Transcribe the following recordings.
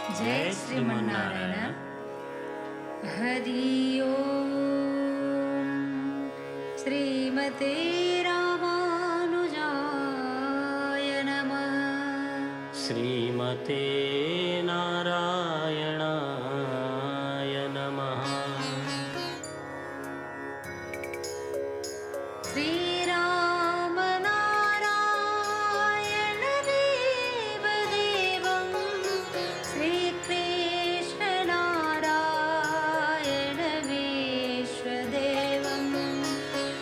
जय श्रीमन्नारायण। हरि ओम। श्रीमते रामानुजाय नमः। श्रीमते नारायणाय नमः। श्रीराम नारायण देव देवं श्रीकृष्ण नारायण विश्वदेवं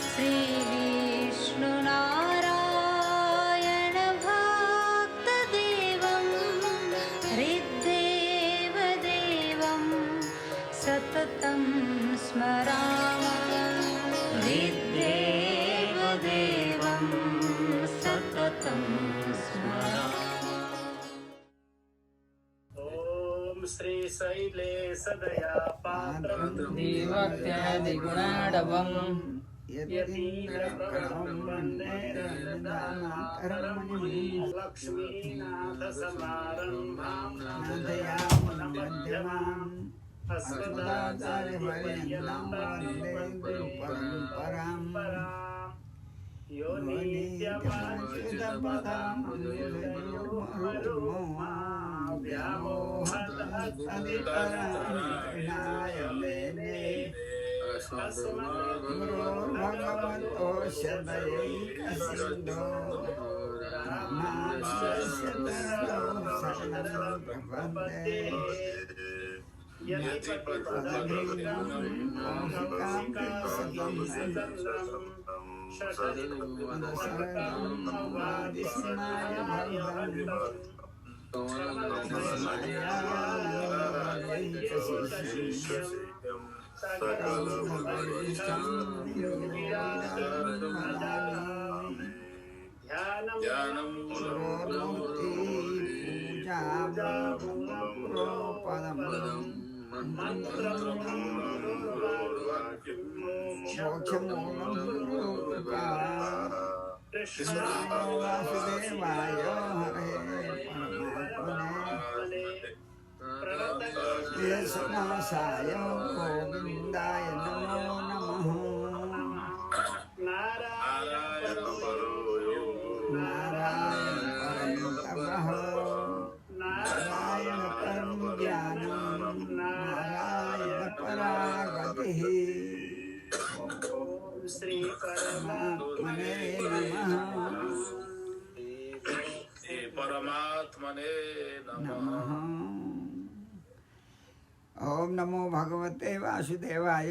श्रीविष्णु नारायण भक्तदेवं हृद्देव देवं सततं स्मरामः। हृद्देव देवं सततं ओम श्री शैले सदया पात्रं देवत्यादिगुणाढवम् यतीन्द्रप्रभं वन्दे रङ्गदानाकर्मणिं लक्ष्मीनाथ समारम्भां नाथयामुनमध्यमाम् अस्मदाचार्यपर्यन्तां वन्दे गुरुपरम्पराम् यो नित्यमच्युतपदां व्यामोहतस्तदितराणिनाय मेने अस्मद्गुरोर्भगवतो सदैकसिन्धो रामानुजस्य चरणौ शरणं प्रपद्ये। यदि पतितदभिनं मोहिकां शतदशरथं नवादिस्नाय भद्रं ध्यानं पूजा कृष्ण वासुदेवाय हरे परमात्मने प्रियसनासाय गोविन्दाय नमो नमः। नारायण परं तपः नारायण परं ज्ञानं नारायण परागतिः। ओम श्री परमात्मने नमः। परमात्मने नमः। ओम नमो भगवते वासुदेवाय।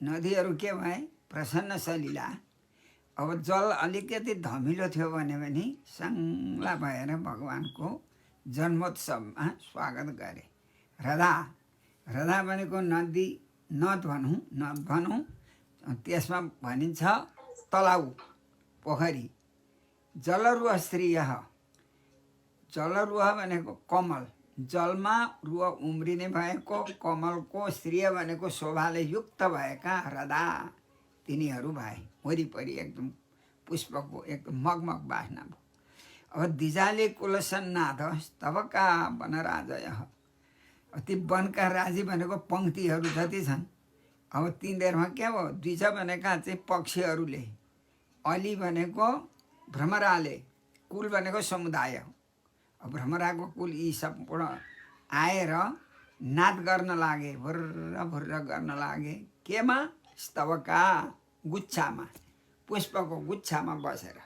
नदीहरू के भए प्रसन्न सलिला। अब जल अलिकति धमिलो थियो भने पनि सङ्ला भएर भगवानको जन्मोत्सवमा स्वागत गरे। रधा भनेको नदी नद भनौँ त्यसमा भनिन्छ तलाउ पोखरी। जलरुह स्त्रियः, जलरुह भनेको कमल, जलमा रुह उम्रिने भएको कमलको स्त्रिय भनेको शोभाले युक्त भएका रधा तिनीहरू भए। वरिपरि एकदम पुष्पको एकदम मगमग बास्ना भयो। अब दिजाले कुलसन्नाथ स्तवका वनराजयः। ती वनका राजी भनेको पङ्क्तिहरू जति छन्। अब तिनीहरूमा के हो, द्विज भनेका चाहिँ पक्षीहरूले, अली भनेको भ्रमराले, कुल भनेको समुदाय। भ्रमराको कुल यी सम्पूर्ण आएर नाद गर्न लागे, भुर्र भुर्र गर्न लागे। केमा? स्तवका गुच्छामा, पुष्पको गुच्छामा बसेर।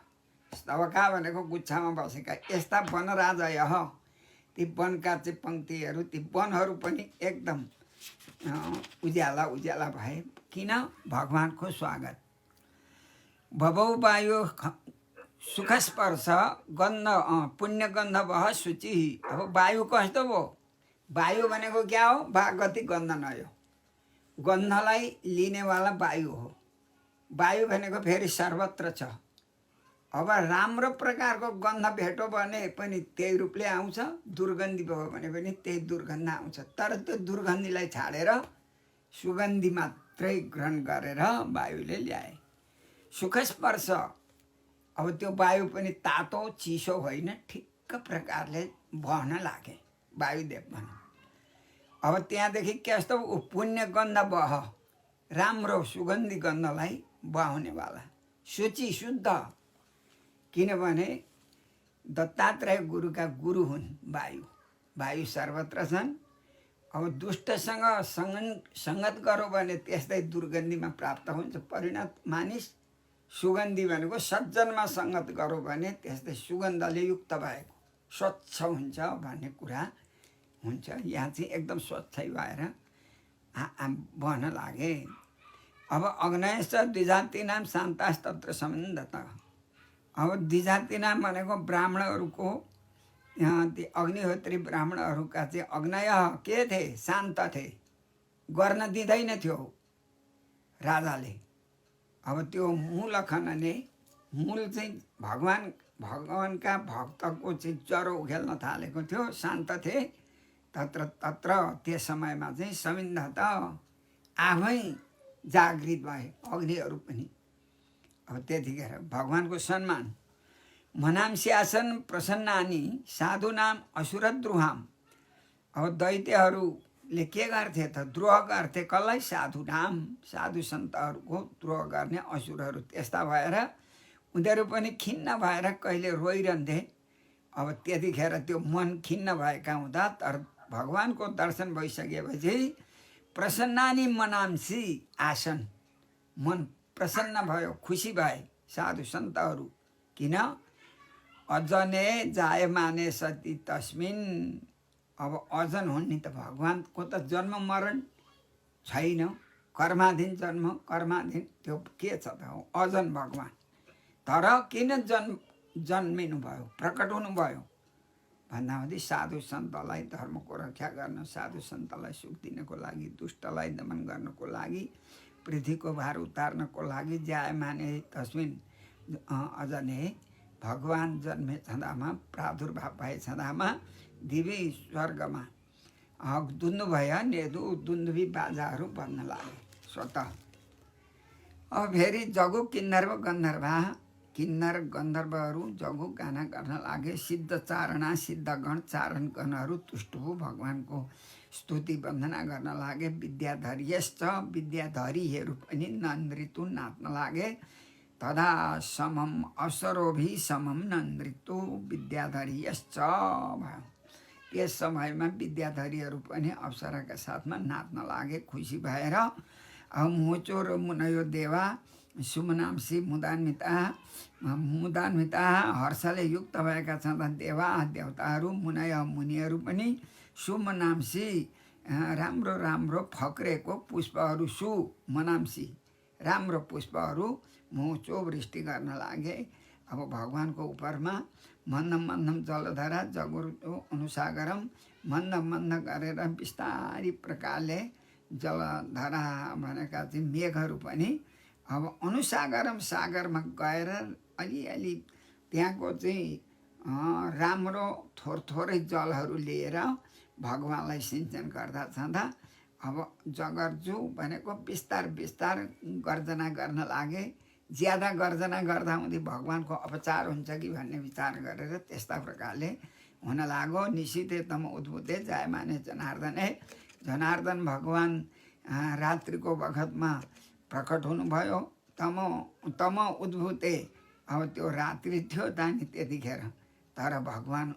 स्तवका भनेको गुच्छामा बसेका यस्ता वनराजयः। ती वनका चाहिँ पङ्क्तिहरू, ती वनहरू पनि एकदम उज्याला उज्याला भए। किन? भगवानको स्वागत। भवौ वायु सुखस्पर्श गन्ध पुण्य गन्ध बह शुचि। अब वायु कस्तो भयो? वायु भनेको क्या हो? भागवती गन्ध नयो, गन्धलाई लिनेवाला वायु हो। वायु भनेको फेरि सर्वत्र छ। अब राम्रो प्रकारको गन्ध भेट्यो भने पनि त्यही रूपले आउँछ, दुर्गन्धी भयो भने पनि त्यही दुर्गन्ध आउँछ। तर त्यो दुर्गन्धीलाई छाडेर सुगन्धी मात्रै ग्रहण गरेर वायुले ल्याए। सुखस्पर्श, अब त्यो वायु पनि तातो चिसो होइन, ठिक्क प्रकारले बहन लागे। वायुदेव भनौँ। अब त्यहाँदेखि के जस्तो ऊ पुण्य गन्ध बह, राम्रो सुगन्धी गन्धलाई बहाउनेवाला, शुचि शुद्ध। किनभने दत्तात्रेय गुरुका गुरु हुन् वायु। वायु सर्वत्र छन्। अब दुष्टसँग सङ्गत गरौँ भने त्यस्तै दुर्गन्धीमा प्राप्त हुन्छ परिणत मानिस। सुगन्धी भनेको सज्जनमा सङ्गत गरौँ भने त्यस्तै सुगन्धले युक्त भएको स्वच्छ हुन्छ भन्ने कुरा हुन्छ। यहाँ चाहिँ एकदम स्वच्छै भएर बहन लागे। अब अग्नयश्च द्विजातीनां शान्तास्तत्र सम्बन्धतः। अब द्विजातीनां भनेको ब्राह्मणहरूको ती अग्निहोत्री ब्राह्मणहरूका चाहिँ अग्नय के थिए? शान्त थिए, गर्न दिँदैन थियो राजाले। अब त्यो मूल खनने मूल चाहिँ भगवानका भक्तको चाहिँ ज्वरो उखेल्न थालेको थियो, शान्त थिए। तत्र त्यस समयमा चाहिँ समिन्धत आफै जागृत भए अग्निहरू पनि। अब त्यतिखेर भगवानको सम्मान मनांसी आसन प्रसन्नानी साधुनाम असुरद्रुहाम। अब दैत्यहरूले के गर्थे त? द्रोह गर्थे। कसलाई? साधुनाम, साधु सन्तहरूको द्रोह गर्ने असुरहरू। त्यस्ता भएर उनीहरू पनि खिन्न भएर कहिले रोइरहन्थे। अब त्यतिखेर त्यो मन खिन्न भएका हुँदा तर भगवानको दर्शन भइसकेपछि प्रसन्नानी मनांसी आसन, मन प्रसन्न भयो, खुसी भए साधु सन्तहरू। किन? अजने जायमाने सती तस्मिन्। अब अजन हुन् नि त, भगवानको त जन्म मरण छैन, कर्माधीन जन्म कर्माधीन त्यो के छ त? अजन भगवान। तर किन जन्मिनु भयो, प्रकट हुनुभयो भन्दाखेरि साधु सन्तलाई धर्मको रक्षा गर्न, साधु सन्तलाई सुख दिनको लागि, दुष्टलाई दमन गर्नको लागि, पृथ्वीको भार उतार्नको लागि जायमाने तस्मिन् अजने भगवान जन्मे छँदामा, प्रादुर्भाव भए छँदामा दिवी स्वर्गमा दुन्दु भयो, नेदु दुन्दुभी बाजाहरू बन्न लागे स्वतः। अब फेरि जगु किन्नर गन्धर्वा, किन्नर गन्धर्वहरू जगु गाना गर्न लागे। सिद्ध चारणा सिद्धगण चारणगणहरू तुष्टु भगवानको स्तुति वन्दना गर्न लागे। विद्याधर्यश्च विद्याधरीहरू पनि नृत्यु नाच्न लागे। तदा समम अवसरोभि समम नृत्यु विद्याधर्यश्च भयो। त्यस समयमा विद्याधरीहरू पनि अप्सराका साथमा नाच्न लागे खुसी भएर। अब मोचो र मुनयो देवा सुमनांसी मुदान्विता हर्षले युक्त भएका छन् देवा देवताहरू, मुनय मुनिहरू पनि सुमनांसी राम्रो राम्रो फक्रेको पुष्पहरू, सुमनांसी राम्रो पुष्पहरू मोचो वृष्टि गर्न लागे। अब भगवानको उपरमा मन्दम मन्दम जलधारा जगुरुतो अनुसागरम, मन्दम मन्द गरेर बिस्तारी प्रकारले जलधारा भनेका चाहिँ मेघहरू पनि अब अनुसागरम सागरमा गएर अलिअलि त्यहाँको चाहिँ राम्रो थोरै जलहरू लिएर भगवानलाई सिञ्चन गर्दा छँदा अब जगर्जु भनेको बिस्तार बिस्तार गर्जना गर्न लागे। ज्यादा गर्जना गर्दा हुँदै भगवानको अपचार हुन्छ कि भन्ने विचार गरेर त्यस्ता प्रकारले हुन लाग्यो। निशिते तम उद्भुते जायमाने जनार्दने, जनार्दन भगवान रात्रिको बखतमा प्रकट हुनुभयो। तम उद्भुते, अब त्यो रात्रि थियो तानी त्यतिखेर, तर भगवान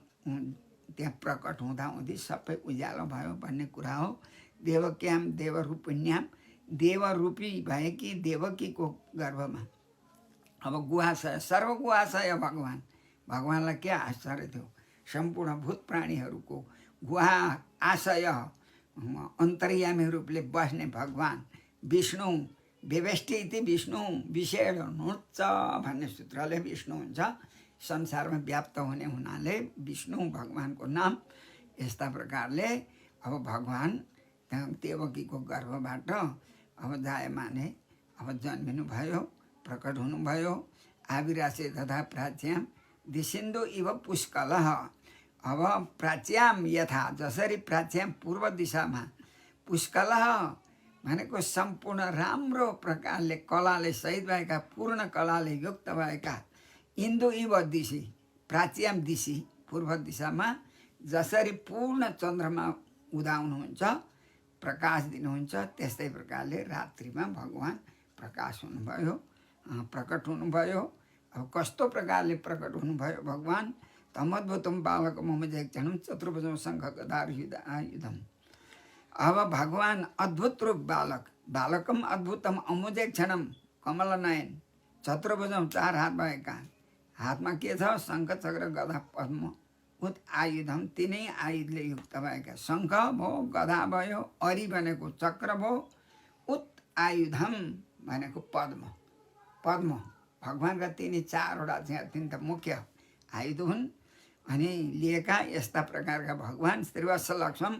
त्यहाँ प्रकट हुँदाहुँदै सबै उज्यालो भयो भन्ने कुरा हो। देवक्याम देवरूपिण्याम, देवरूपी भए कि देवकीको गर्भमा अब गुहाशय सर्वगुहाशय भगवान, भगवानलाई के आश्चर्य थियो? सम्पूर्ण भूत प्राणीहरूको गुहा आशय अन्तर्यामी रूपले बस्ने भगवान विष्णु। व्यवस्थी इति विष्णु विषेण हुनुहुन्छ भन्ने सूत्रले विष्णु हुन्छ, संसारमा व्याप्त हुने हुनाले विष्णु भगवानको नाम। यस्ता प्रकारले अब भगवान देवकीको गर्भबाट अब जायमाने अब जन्मिनु भयो, प्रकट हुनुभयो। आविरासे तथा प्राच्याम दिसिन्धु इव पुष्कलः। अब प्राच्याम यथा जसरी प्राच्याम पूर्व दिशामा, पुष्कलः भनेको सम्पूर्ण राम्रो प्रकारले कलाले सहित भएका, पूर्ण कलाले युक्त भएका, इन्दु इव दिशी प्राच्याम दिशी पूर्व दिशामा जसरी पूर्ण चन्द्रमा उदाउनुहुन्छ प्रकाश दिनुहुन्छ त्यस्तै प्रकारले रात्रिमा भगवान् प्रकाश हुनुभयो, प्रकट हुनुभयो। अब कस्तो प्रकारले प्रकट हुनुभयो भगवान्? तमद्भुतम बालकम अमुजेक्षणम चतुर्भुजम शङ्ख गदायुधम। अब भगवान् अद्भुत रूप बालक, बालकम अद्भुतम अमुजेक्षणम कमलनयन चतुर्भुजम 4 हात भएका, हातमा के छ? शङ्ख चक्र गदा पद्म उत आयुधम, तिनै आयुधले युक्त भएका। शङ्ख भयो, गदा भयो, अरि भनेको चक्र भयो, उत आयुधम भनेको पद्म। पद्म भगवान्का तिनी 4वटा चाहिँ अत्यन्त मुख्य आयुध हुन्। अनि लिएका यस्ता प्रकारका भगवान् श्रीवत्स लक्ष्मण।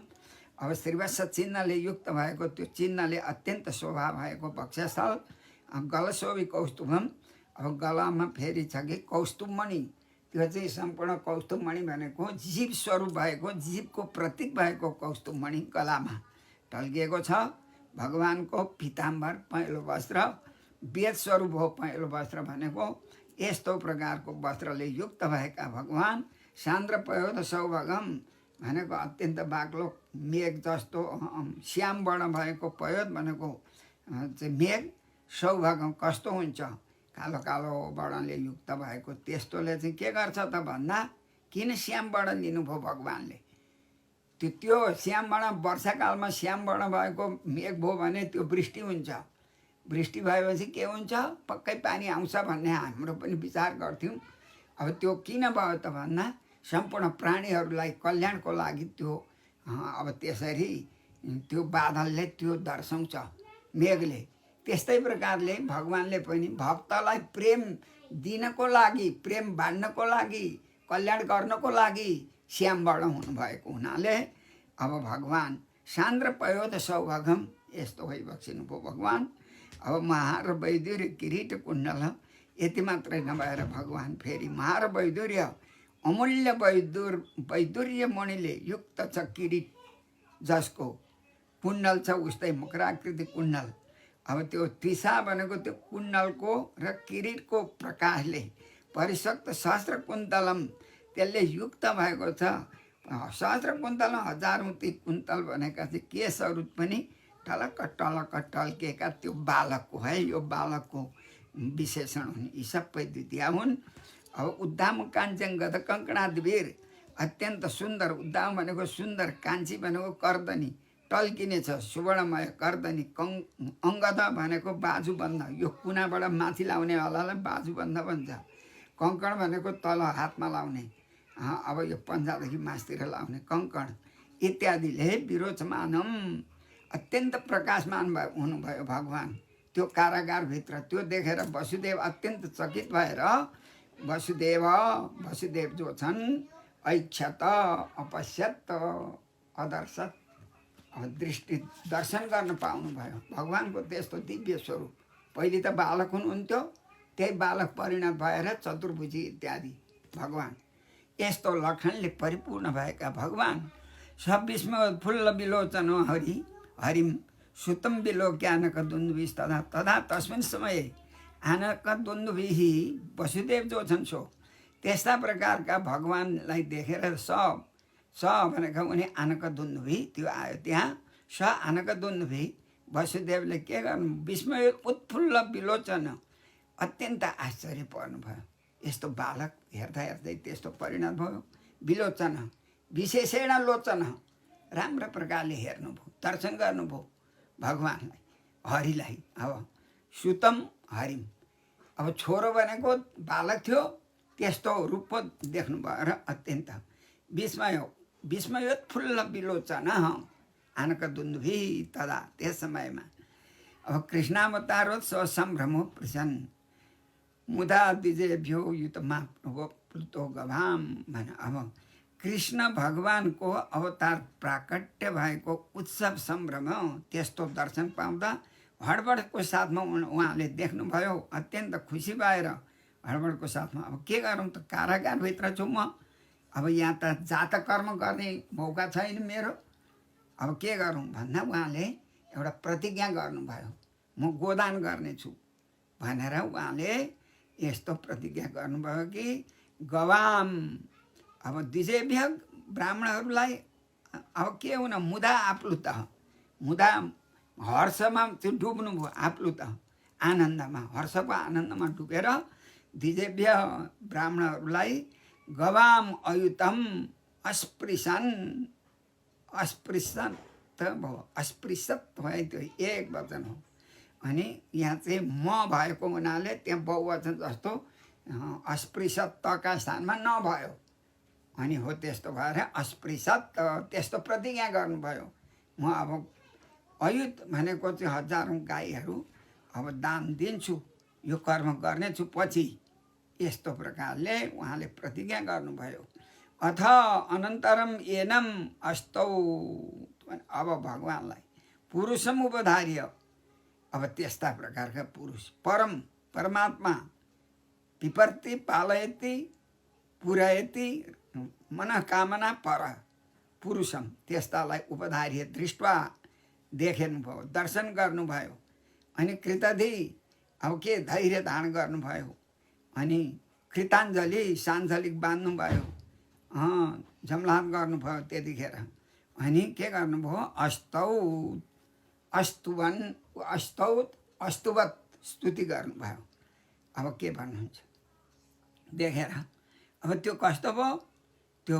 अब श्रीवत्स चिन्हले युक्त भएको, त्यो चिन्हले अत्यन्त शोभा भएको वक्षस्थल, गलशोभी कौस्तुभम। अब गलामा फेरि छ कि कौस्तुभमणि, त्यो चाहिँ सम्पूर्ण कौस्तुभमणि भनेको जीव स्वरूप भएको, जीवको प्रतीक भएको कौस्तुभमणि गलामा टल्किएको छ। भगवान्को पीताम्बर पहेँलो वस्त्र, वेद स्वरूप हो पहेँलो वस्त्र भनेको। यस्तो प्रकारको वस्त्रले युक्त भएका भगवान् सान्द्र पयोध सौभागम भनेको अत्यन्त बाक्लो मेघ जस्तो श्याम वर्ण भएको पयोध भनेको चाहिँ मेघ, सौभागम कस्तो हुन्छ? कालो कालो वर्णले युक्त भएको। त्यस्तोले चाहिँ के गर्छ त भन्दा, किन श्याम वर्ण लिनुभयो भगवान्ले? त्यो श्याम वर्ण वर्षाकालमा श्याम वर्ण भएको मेघ भयो भने त्यो वृष्टि हुन्छ। वृष्टि भएपछि के हुन्छ? पक्कै पानी आउँछ भन्ने हाम्रो पनि विचार गर्थ्यौँ। अब त्यो किन भयो त भन्दा, सम्पूर्ण प्राणीहरूलाई कल्याणको लागि त्यो अब त्यसरी त्यो बादलले त्यो दर्शाउँछ मेघले। त्यस्तै प्रकारले भगवान्ले पनि भक्तलाई प्रेम दिनको लागि, प्रेम बाँड्नको लागि, कल्याण गर्नको लागि श्याम वर्ण हुनुभएको हुनाले अब भगवान् सान्द्र पयोध सौभागम यस्तो भइबक्सिनु भयो भगवान्। अब महार वैदुर्य किरीट कुण्डल यति मात्रै नभएर भगवान् फेरि महार वैदुर्य अमूल्य वैदुर्य मणिले युक्त छ किरीट, जसको कुण्डल छ उस्तै मुक्राकृति कुण्डल। अब त्यो त्रिशा भनेको त्यो कुण्डलको र किरीटको प्रकाशले परिशक्त सहस्र कुन्तलम त्यसले युक्त भएको छ। सहस्र कुन्तलम हजारौँ ती कुन्तल भनेका चाहिँ केसहरू पनि टलक्क टलक्क टल्केका त्यो बालकको है, यो बालकको विशेषण हुन्। यी सबै द्वितीय हुन्। अब उद्दाम काञ्चन गद कङ्कणाद्वीर अत्यन्त सुन्दर, उद्दाम भनेको सुन्दर, काञ्ची भनेको कर्दनी टल्किने छ सुवर्णमय कर्दनी, अङ्गद भनेको बाजुबन्ध, यो कुनाबाट माथि लाउनेवालालाई बाजुबन्ध भन्छ। कङ्कण भनेको तल हातमा लाउने, अब यो पन्जादेखि मासतिर लाउने कङ्कण इत्यादिले विरोचमानम अत्यन्त प्रकाशमान हुनुभयो भगवान् त्यो कारागारभित्र। त्यो देखेर वसुदेव अत्यन्त चकित भएर वसुदेव जो छन् ऐक्षत अपश्यत अदर्शत, दृष्टि दर्शन गर्न पाउनुभयो भगवान्को त्यस्तो दिव्य स्वरूप। पहिले त बालक हुनुहुन्थ्यो, त्यही बालक परिणत भएर चतुर्भुजी इत्यादि भगवान्। यस्तो लक्षणले परिपूर्ण भएका भगवान् 26मा फुल्ल विलोचन हरिम सुतम विलोक्यानक दुन्दुभिः तदा तस्मिन् समय आनक दुन्दुभिः वसुदेव जो छन् सो त्यस्ता प्रकारका भगवान्लाई देखेर स भनेको उनी आनक दुन्दुभिः त्यो आयो त्यहाँ। स आनक दुन्दुभिः वसुदेवले के गर्नु, विस्मय उत्फुल्ल विलोचन अत्यन्त आश्चर्य पर्नुभयो। यस्तो बालक हेर्दा हेर्दै त्यस्तो परिणत भयो। विलोचन विशेषेण लोचन राम्रो प्रकारले हेर्नुभयो, दर्शन गर्नुभयो भगवान्लाई, हरिलाई। अब सुतम हरिम, अब छोरो भनेको बालक थियो त्यस्तो रूप देख्नुभयो र अत्यन्त विस्मयोत्फुल्ल विलोचन आनक दुन्दुभिः तदा त्यस समयमा। अब कृष्णावतारोत्सव सम्भ्रमो प्रसन्न मुदा द्विजेभ्यो युतमा प्लुतो गभाम भने। अब कृष्ण भगवानको अवतार प्राकट्य भएको उत्सव सम्भ्रम त्यस्तो दर्शन पाउँदा हडबडको साथमा उहाँले देख्नुभयो, अत्यन्त खुसी भएर हडबडको साथमा अब के गरौँ त, कारागारभित्र छु म, अब यहाँ त जात कर्म गर्ने मौका छैन मेरो, अब के गरौँ भन्दा उहाँले एउटा प्रतिज्ञा गर्नुभयो, म गोदान गर्नेछु भनेर उहाँले यस्तो प्रतिज्ञा गर्नुभयो कि गवाम अब द्विजेभ्य ब्राह्मणहरूलाई अब के हुन मुदा आप्लुत मुदा हर्षमा त्यो डुब्नुभयो आप्लुत आनन्दमा हर्षको आनन्दमा डुबेर दिजेभ्य ब्राह्मणहरूलाई गवाम अयुतम अस्पृशन अस्पृशत भयो अस्पृशत भयो त्यो एक वचन हो अनि यहाँ चाहिँ म भएको हुनाले त्यहाँ बहुवचन जस्तो अस्पृशतका स्थानमा नभयो अनि हो त्यस्तो भएर अस्पृशत त्यस्तो प्रतिज्ञा गर्नुभयो म अब अयुत भनेको चाहिँ हजारौँ गाईहरू अब दान दिन्छु यो कर्म गर्नेछु पछि यस्तो प्रकारले उहाँले प्रतिज्ञा गर्नुभयो अथ अनन्तरम एनम अस्तौ अब भगवान्लाई पुरुषम उपधार्य अब त्यस्ता प्रकारका पुरुष परम परमात्मा पिपर्ति पालयति पुरयति मनःकामना पर पुरुषम त्यस्तालाई उपधार्य दृष्ट्वा देख्नुभयो दर्शन गर्नुभयो अनि कृतधि अब के धैर्य धारण गर्नुभयो अनि कृताञ्जली साञ्जलिक बाँध्नुभयो जमलात गर्नुभयो त्यतिखेर अनि के गर्नुभयो अस्तुवत स्तुति गर्नुभयो अब के भन्नुहुन्छ देखेर अब त्यो कस्तो भयो त्यो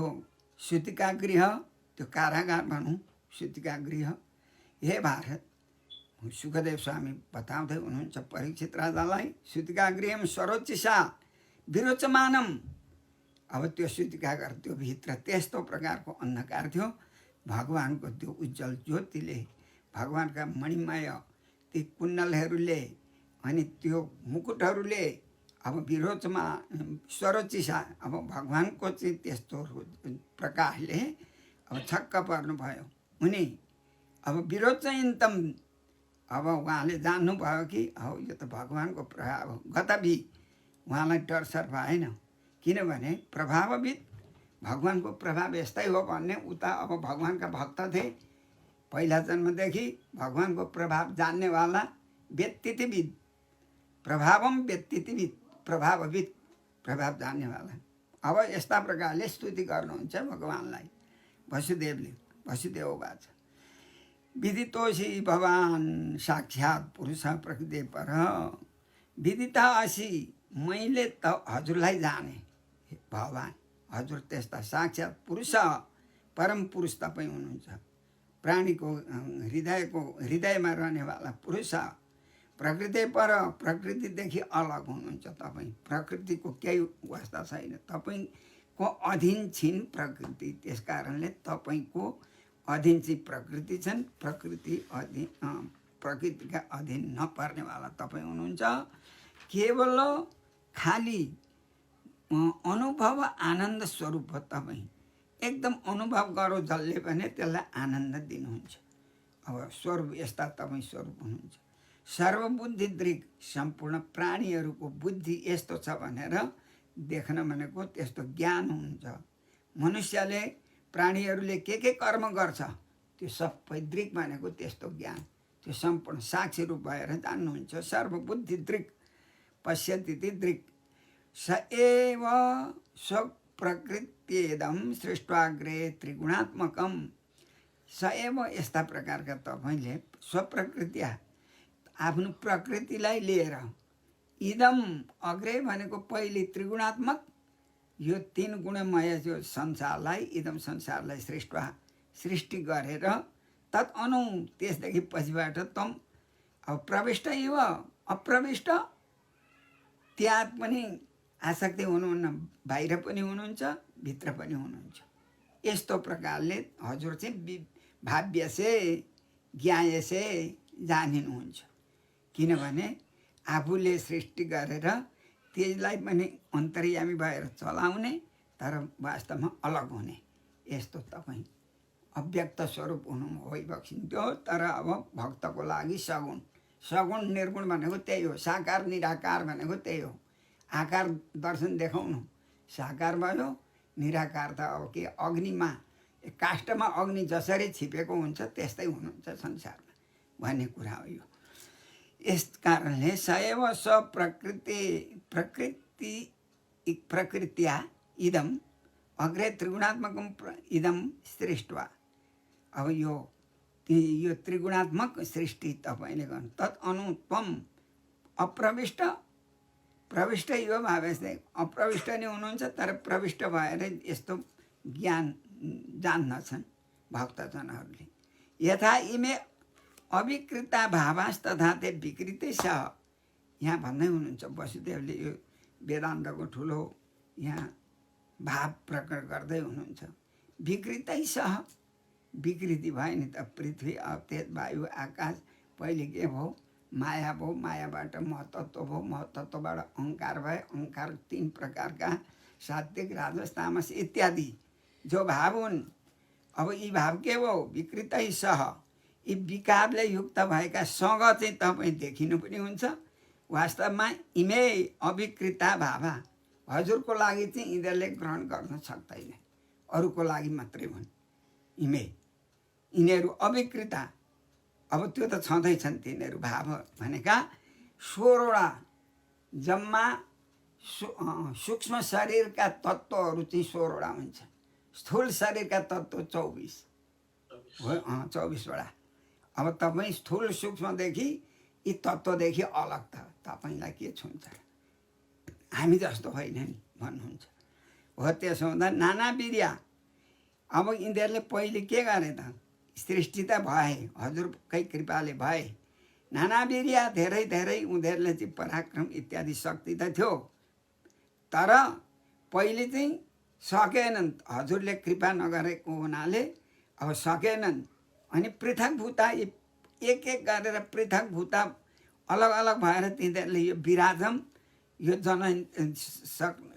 सूतिका गृह त्यो कारागार भनौँ सूतिका गृह हे भारत सुखदेव स्वामी बताउँदै हुनुहुन्छ परीक्षित राजालाई सूतिका गृहम सरोचिसा विरोचमानम अब त्यो सूतिका घर त्यो भित्र त्यस्तो प्रकारको अन्धकार थियो भगवानको त्यो उज्जवल ज्योतिले भगवानका मणिमय ती कुण्डलहरूले अनि त्यो मुकुटहरूले अब विरोचमा सरोचिसा अब भगवानको चाहिँ त्यस्तो प्रकाशले अब छक्क पर्नुभयो उनी अब विरोचयन्तम अब उहाँले जान्नुभयो कि अब यो त भगवानको प्रभाव हो गतबी उहाँलाई डर सर भएन किनभने प्रभावविद भगवानको प्रभाव यस्तै हो भन्ने उता अब भगवानका भक्त थिए पहिला जन्मदेखि भगवानको प्रभाव जान्नेवाला व्यक्तित्वविद प्रभावम व्यक्तित्वविद प्रभावविद प्रभाव जान्नेवाला अब यस्ता प्रकारले स्तुति गर्नुहुन्छ भगवानलाई वसुदेवले वसुदेववाच विदितोषि भगवान साक्षात् पुरुष प्रकृति पर विदिता असी मैले त हजुरलाई जाने भगवान हजुर त्यस्ता साक्षात् पुरुष परम पुरुष तपाईँ हुनुहुन्छ प्राणीको हृदयमा रहनेवाला पुरुष प्रकृति पर प्रकृतिदेखि अलग हुनुहुन्छ तपाईँ प्रकृतिको केही वास्ता छैन तपाईँको अधीन छिन् प्रकृति त्यस कारणले तपाईँको अधीन चाहिँ प्रकृति छन् प्रकृति अधीन प्रकृतिका अधीन नपर्नेवाला तपाईँ हुनुहुन्छ केवल खाली अनुभव आनन्द स्वरूप हो तपाईँ एकदम अनुभव गरौँ जसले भने त्यसलाई आनन्द दिनुहुन्छ अब स्वरूप यस्ता तपाईँ स्वरूप हुनुहुन्छ सर्वबुद्धि दृक् सम्पूर्ण प्राणीहरूको बुद्धि यस्तो छ भनेर देख्न भनेको त्यस्तो ज्ञान हुन्छ मनुष्यले प्राणीहरूले के कर्म गर्छ त्यो सबै दृक् भनेको त्यस्तो ज्ञान त्यो सम्पूर्ण साक्षी रूप भएर जान्नुहुन्छ सर्वबुद्धि दृक् पश्यति दृक् स एव स्वप्रकृत्येदम सृष्ट्वाग्रे त्रिगुणात्मकम स एव यस्ता प्रकारका तपाईँले स्वप्रकृत्या आफ्नो प्रकृतिलाई लिएर इदम अग्रे भनेको पहिले त्रिगुणात्मक यो तीन गुणमय जो संसारलाई इदम संसारलाई सृष्टि गरेर तत् अनु त्यसदेखि पछिबाट तम अब प्रविष्ट इव अप्रविष्ट त्यहाँ पनि आसक्ति हुनुहुन्न बाहिर पनि हुनुहुन्छ भित्र पनि हुनुहुन्छ यस्तो प्रकारले हजुर चाहिँ भाव्यसे ज्ञायसे जानिनुहुन्छ किनभने आफूले सृष्टि गरेर त्यसलाई पनि अन्तर्यामी भएर चलाउने तर वास्तवमा अलग हुने यस्तो तपाईँ अव्यक्त स्वरूप हुनु भइबक्सिन्थ्यो तर अब भक्तको लागि सगुण सगुण निर्गुण भनेको त्यही हो साकार निराकार भनेको त्यही हो आकार दर्शन देखाउनु साकार भयो निराकार त अब के अग्निमा काष्ठमा अग्नि जसरी छिपेको हुन्छ त्यस्तै हुनुहुन्छ संसारमा भन्ने कुरा हो यो यस कारणले सएव प्रकृत्या इदम अग्रे त्रिगुणात्मकम इदम सृष्ट्वा। अब यो त्रिगुणात्मक सृष्टि तपाईँले गर्नु। तत् अनुत्वम अप्रविष्ट प्रविष्ट यो भावेस्ते अप्रविष्ट नै हुनुहुन्छ, तर प्रविष्ट भएर यस्तो ज्ञान जान्दछन् भक्तजनहरूले। यथा इमे अविकृता भावास तथा ते विकृतै सह। यहाँ भन्दै हुनुहुन्छ वसुदेवले यो वेदान्तको ठुलो यहाँ भाव प्रकट गर्दै हुनुहुन्छ। विकृतै सह, विकृति भयो नि त। पृथ्वी अब तेज वायु आकाश पहिले के भयो? माया भयो, मायाबाट महतत्व भयो, महतत्वबाट अहङ्कार भयो, अहङ्कार 3 प्रकारका सात्विक राजस तामस इत्यादि जो भाव हुन्। अब यी भाव के भयो? विकृतै सह। यी विकारले युक्त भएका सँग चाहिँ तपाईँ देखिनु पनि हुन्छ। वास्तवमा इमे अविकृता भावा, हजुरको लागि चाहिँ यिनीहरूले ग्रहण गर्न सक्दैन, अरूको लागि मात्रै हुन्। इमे यिनीहरू अविकृता। अब त्यो त छँदैछन् तिनीहरू भाव भनेका 16वटा जम्मा सूक्ष्म शरीरका तत्त्वहरू चाहिँ 16वटा हुन्छ। स्थूल शरीरका तत्त्व 24 हो, 24वटा। अब तपाईँ स्थूल सूक्ष्मदेखि यी तत्त्वदेखि अलग त तपाईँलाई के छुन्छ? हामी जस्तो होइन नि भन्नुहुन्छ। हो त्यसो हुँदा नाना वीर्य। अब यिनीहरूले पहिले के गरे त? सृष्टि त भए, हजुरकै कृपाले भए। नाना वीर्य धेरै धेरै उनीहरूले चाहिँ पराक्रम इत्यादि शक्ति त थियो, तर पहिले चाहिँ सकेनन्। हजुरले कृपा नगरेको हुनाले अब सकेनन्। अनि पृथकभूता एक एक गरेर पृथकभूता अलग अलग भएर तिनीहरूले यो विराजम यो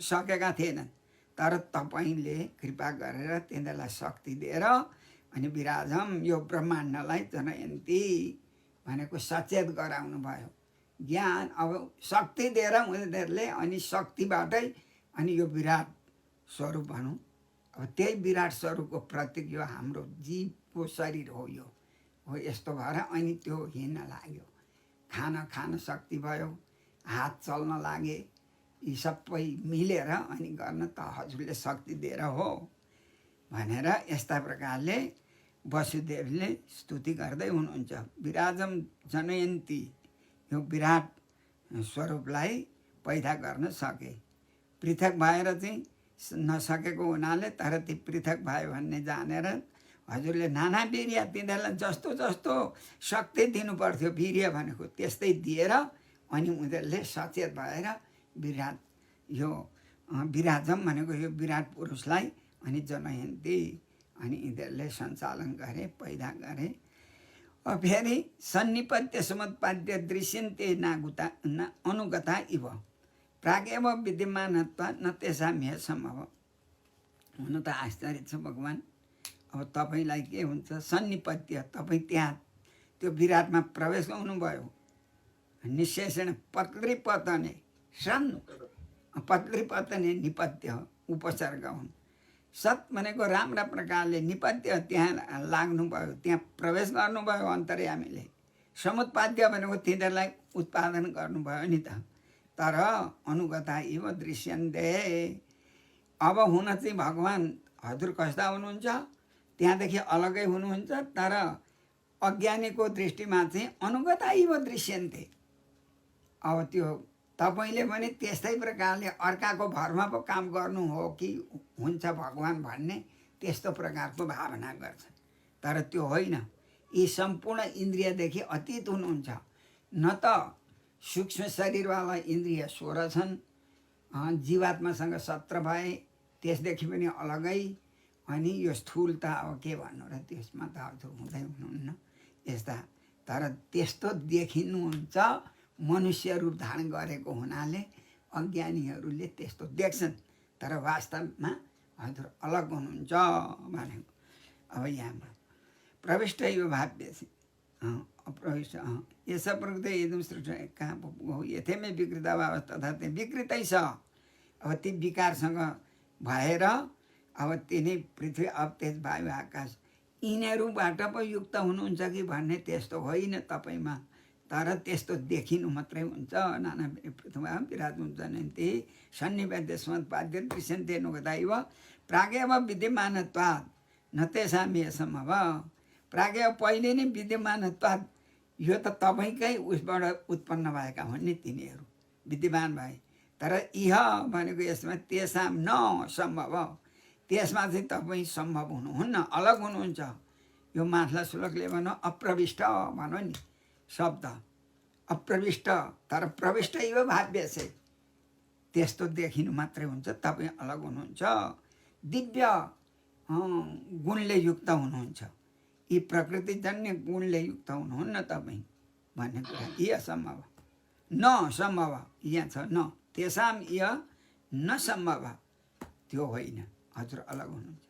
सकेका थिएनन्। तर तपाईँले कृपा गरेर तिनीहरूलाई शक्ति दिएर अनि विराजम यो ब्रह्माण्डलाई जनयन्ती भनेको सचेत गराउनु भयो। ज्ञान अब शक्ति दिएर उनीहरूले अनि शक्तिबाटै अनि यो विराट स्वरूप भनौँ। अब त्यही विराट स्वरूपको प्रतीक यो हाम्रो जीवको शरीर हो। यो हो यस्तो भएर अनि त्यो हिँड्न लाग्यो, खान शक्ति भयो, हात चल्न लागे। यी सबै मिलेर अनि गर्न त हजुरले शक्ति दिएर हो भनेर यस्ता प्रकारले वसुदेवले स्तुति गर्दै हुनुहुन्छ। विराजम जनयन्ती, यो विराट स्वरूपलाई पैदा गर्न सके। पृथक भएर चाहिँ नसकेको हुनाले तर ती पृथक भयो भन्ने जानेर हजुरले नाना वीर्य तिनीहरूलाई जस्तो जस्तो शक्ति दिनुपर्थ्यो वीर्य भनेको त्यस्तै दिएर अनि उनीहरूले सचेत भएर विराट यो विराजम भनेको यो विराट पुरुषलाई अनि जनयन्ती अनि यिनीहरूले सञ्चालन गरे, पैदा गरे। फेरि सन्निपत्य समुत्पाद्य दृश्यन्ते नागुता अनुगता इव प्रागेव विद्यमानत्व न तेषां ह्य सम्भव। हुन त आश्चर्य छ भगवान्। अब तपाईँलाई के हुन्छ? सन्निपत्य, तपाईँ त्यहाँ त्यो विराटमा प्रवेश गर्नुभयो। निशेषण पत्रिपतने सन् पत्रिपतने निपत्य उपसर्ग हुन्। सत् भनेको राम्रा प्रकारले निपत्य त्यहाँ लाग्नुभयो, त्यहाँ प्रवेश गर्नुभयो अन्तर्यामीले। समुत्पाद्य भनेको तिनीहरूलाई उत्पादन गर्नुभयो नि त। तर अनुगता इव दृश्यन्ते। अब हुन चाहिँ भगवान् हजुर कस्ता हुनुहुन्छ? त्यहाँदेखि अलगै हुनुहुन्छ, तर अज्ञानीको दृष्टिमा चाहिँ अनुगता इव दृश्यन्ते। अब त्यो तपाईँले पनि त्यस्तै प्रकारले अर्काको भरमा पो काम गर्नु हो कि हुन्छ भगवान् भन्ने त्यस्तो प्रकारको भावना गर्छ। तर त्यो होइन। यी सम्पूर्ण इन्द्रियदेखि अतीत हुनुहुन्छ। न त सूक्ष्म शरीरवाला इन्द्रिय 16 छन्, जीवात्मासँग 17 भए, त्यसदेखि पनि अलगै। अनि यो स्थूल त अब के भन्नु र, त्यसमा त हजुर हुँदै हुनुहुन्न यस्ता। तर त्यस्तो देखिनुहुन्छ मनुष्य रूप धारण गरेको हुनाले अज्ञानीहरूले त्यस्तो देख्छन्, तर वास्तवमा हजुर अलग हुनुहुन्छ भनेको। अब यहाँ प्रविष्ट यो भाव्य अप्रविष्ट यस प्रकृति एकदम सृष्टि कहाँ हो यथेमै विकृत भाव तथा त्यो विकृतै छ। अब ती विकारसँग भएर अब तिनी पृथ्वी अब तेज वायु आकाश यिनीहरूबाट पो युक्त हुनुहुन्छ कि भन्ने त्यस्तो होइन तपाईँमा। तर त्यस्तो देखिनु मात्रै हुन्छ। नाना पृथ्वीमा विराजमान जनयन्ति सन्निवेद्य समुत्पाद्य दृश्यन्ते अनुगता इव प्रागेव विद्यमानत्वात् न तेषां यसम्भव। प्रागेव पहिले नै विद्यमानत्वात् यो त तपाईँकै उसबाट उत्पन्न भएका हुन् नि तिनीहरू विद्यमान भए। तर इह भनेको यसमा तेषां न सम्भव, त्यसमा चाहिँ तपाईँ सम्भव हुनुहुन्न, अलग हुनुहुन्छ। यो माथला श्लोकले भनौँ अप्रविष्ट भनौँ नि शब्द अप्रविष्ट, तर प्रविष्ट यो भाव्य चाहिँ त्यस्तो देखिनु मात्रै हुन्छ, तपाईँ अलग हुनुहुन्छ, दिव्य गुणले युक्त हुनुहुन्छ, यी प्रकृतिजन्य गुणले युक्त हुनुहुन्न तपाईँ भन्ने कुरा। यी असम्भव न सम्भव, यहाँ छ न तेषां यह न सम्भव, त्यो होइन, हजुर अलग हुनुहुन्छ।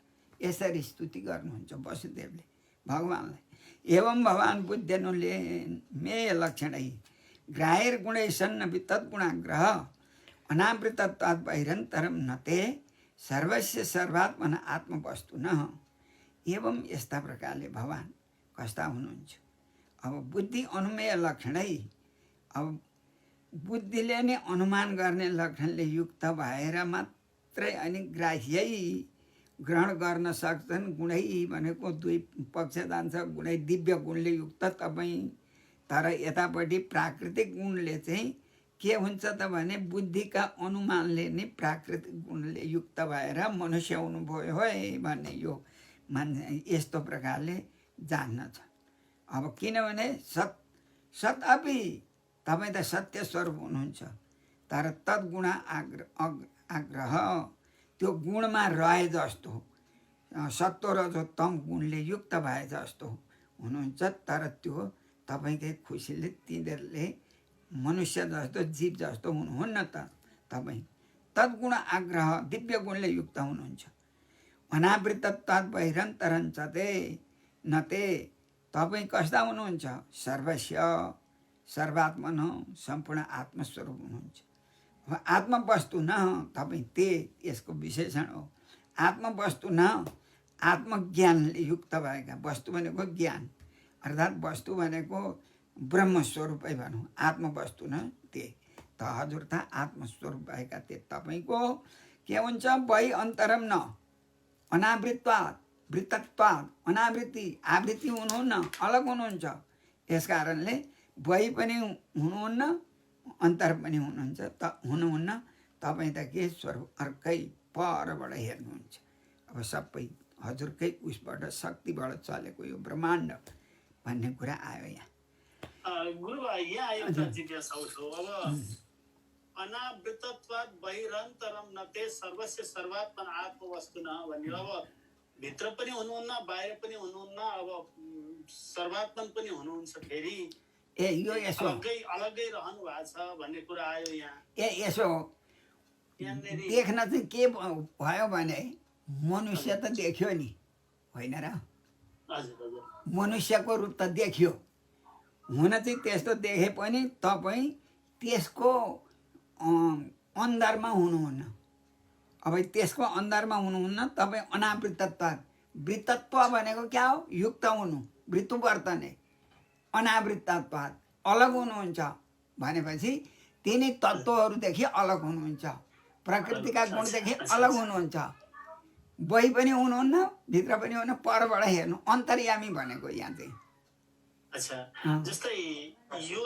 यसरी स्तुति गर्नुहुन्छ वसुदेवले भगवान्लाई। एवं भगवान् बुद्ध्यनुले मे लक्षणै ग्राहैर्गुणैः सन्न वितद्गुणाग्रह अनावृतत्वात् बहिरन्तरं न ते सर्वस्य सर्वात्मना आत्मवस्तुनः। एवं यस्ता प्रकारले भगवान् कस्ता हुनुहुन्छ। अब बुद्धि अनुमेय लक्षणै, अब बुद्धिले नै अनुमान गर्ने लक्षणले युक्त भएर मात्रै अनि ग्राह्यै ग्रहण गर्न सक्छन्। गुणै भनेको दुई पक्ष जान्छ, गुणै दिव्य गुणले युक्त तपाईँ, तर यतापट्टि प्राकृतिक गुणले चाहिँ के हुन्छ त भने बुद्धिका अनुमानले नै प्राकृतिक गुणले युक्त भएर मनुष्य हुनुभयो है भन्ने यो यस्तो प्रकारले जान्न छ। अब किनभने सतअपि तपाईँ त सत्य स्वरूप हुनुहुन्छ, तर तद्गुण आग्रह त्यो गुणमा रहे जस्तो सत्व रजो तम गुणले युक्त भए जस्तो हुनुहुन्छ, तर त्यो तपाईँकै खुसीले तिनीहरूले मनुष्य जस्तो जीव जस्तो हुनुहुन्न त तपाईँ। तद्गुण आग्रह दिव्य गुणले युक्त हुनुहुन्छ। अनावृतत्वात् बहिरन्तरञ्च ते न ते, तपाईँ कस्ता हुनुहुन्छ सर्वस्य सर्वात्मन सम्पूर्ण आत्मस्वरूप हुनुहुन्छ। आत्मवस्तु न तपाईँ ते यसको विशेषण हो। आत्मवस्तु न आत्मज्ञानले युक्त भएका, वस्तु भनेको ज्ञान अर्थात् वस्तु भनेको ब्रह्मस्वरूपै भनौँ, आत्मवस्तु न ते त हजुर त आत्मस्वरूप भएका ते तपाईँको के हुन्छ वै अन्तरम न अनावृत्वात् वृत्तत्वात्, अनावृत्ति आवृत्ति हुनुहुन्न, अलग हुनुहुन्छ। यस कारणले वै पनि हुनुहुन्न अन्तर पनि हुनुहुन्छ त हुनुहुन्न, तपाईँ त के स्वरूप अर्कै परबाट हेर्नुहुन्छ। अब सबै हजुरकै उसबाट शक्तिबाट चलेको यो ब्रह्माण्ड भन्ने कुरा आयो यहाँ। गुरुबा यहाँ एउटा जिज्ञासा उठ्यो। अब अनावृतत्वात् बहिरन्तरम न ते सर्वस्य सर्वात्मना आत्मवस्तुनः भन्ने, अब भित्र पनि हुनुहुन्न बाहिर पनि हुनुहुन्न, अब सर्वात्मन पनि हुनुहुन्छ, फेरि यो यसो अलग्गै रहनु भएको छ भन्ने कुरा आयो यहाँ। यसो देख्न चाहिँ के भयो भने मनुष्य त देख्यो नि होइन र, मनुष्यको रूप त देखियो, हुन चाहिँ त्यस्तो देखे पनि तपाईँ त्यसको अन्दरमा हुनुहुन्न। अब त्यसको अन्दरमा हुनुहुन्न, तपाईँ अनावृतत्वात्, वृत्तत्व भनेको क्या हो युक्त हुनु, वृत्तुवर्तने, अनावृतत्वात् अलग हुनुहुन्छ भनेपछि तिनी तत्त्वहरूदेखि अलग हुनुहुन्छ, प्रकृतिका गुणदेखि अलग हुनुहुन्छ, वही पनि हुनुहुन्न भित्र पनि हुनु, परबाट हेर्नु, अन्तर्यामी भनेको यहाँ चाहिँ। अच्छा, जस्तै यो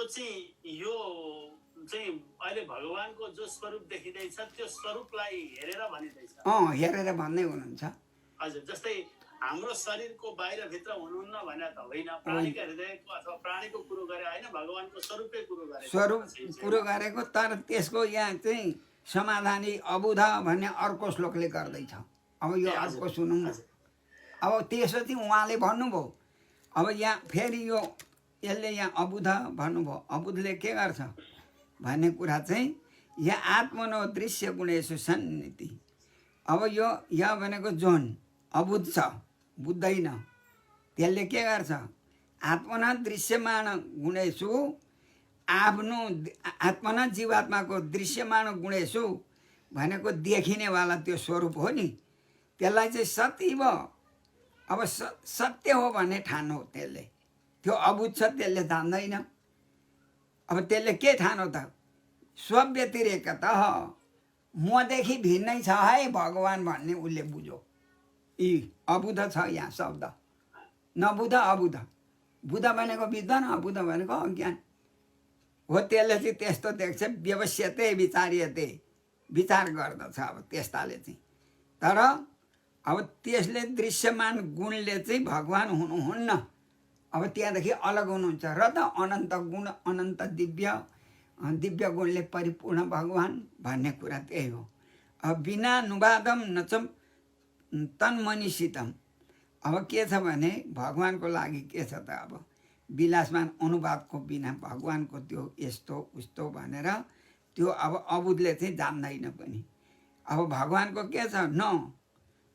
चाहिँ अहिले भगवानको जो स्वरूप देखिँदैछ त्यो स्वरूपलाई हेरेर भनिँदैछ। हेरेर भन्दै हुनुहुन्छ। हजुर, जस्तै हाम्रो शरीरको बाहिरभित्र हुनुहुन्न भने त होइन, प्राणीका हृदयको अथवा प्राणीको कुरो गरे होइन, भगवानको स्वरूपकै कुरो गरे, स्वरूप कुरो गरेको। तर त्यसको यहाँ चाहिँ समाधानी अबुध भन्ने अर्को श्लोकले गर्दैछ। अब यो अर्को सुनौँ। अब त्यसो चाहिँ उहाँले भन्नुभयो। अब यहाँ फेरि यो यसले यहाँ अबुध भन्नुभयो। अबुधले के गर्छ भन्ने कुरा चाहिँ यहाँ आत्मनो दृश्य गुणेषु सन्निधि। अब यो यहाँ भनेको जोन अबुध छ, बुझ्दैन, त्यसले के गर्छ आत्मना दृश्यमान गुणेषु, आफ्नो आत्मना जीवात्माको दृश्यमान गुणेषु भनेको देखिनेवाला त्यो स्वरूप हो नि, त्यसलाई चाहिँ सतीव, अब सत्य हो भन्ने ठानो त्यसले। त्यो अबुझ छ त्यसले जान्दैन। अब त्यसले के ठानो त स्वव्यतिरेकतः, मदेखि भिन्नै छ है भगवान् भन्ने उसले बुझ्यो। यी अबुध छ यहाँ शब्द, नबुध अबुध। बुध भनेको विद्वान, अबुध भनेको अज्ञान हो। त्यसले चाहिँ त्यस्तो देख्छ, व्यवस्यते विचार्यते, विचार गर्दछ अब त्यस्ताले चाहिँ। तर अब त्यसले दृश्यमान गुणले चाहिँ भगवान् हुनुहुन्न, अब त्यहाँदेखि अलग हुनुहुन्छ। र त अनन्त गुण, अनन्त दिव्य गुणले परिपूर्ण भगवान् भन्ने कुरा त्यही हो। अब बिना अनुवादम नचम तन्मनिषितम। अब के छ भने भगवान्को लागि के छ त, अब विलासमान अनुवादको बिना भगवान्को त्यो यस्तो उस्तो भनेर त्यो अब अबुधले चाहिँ जान्दैन पनि। अब भगवान्को के छ, न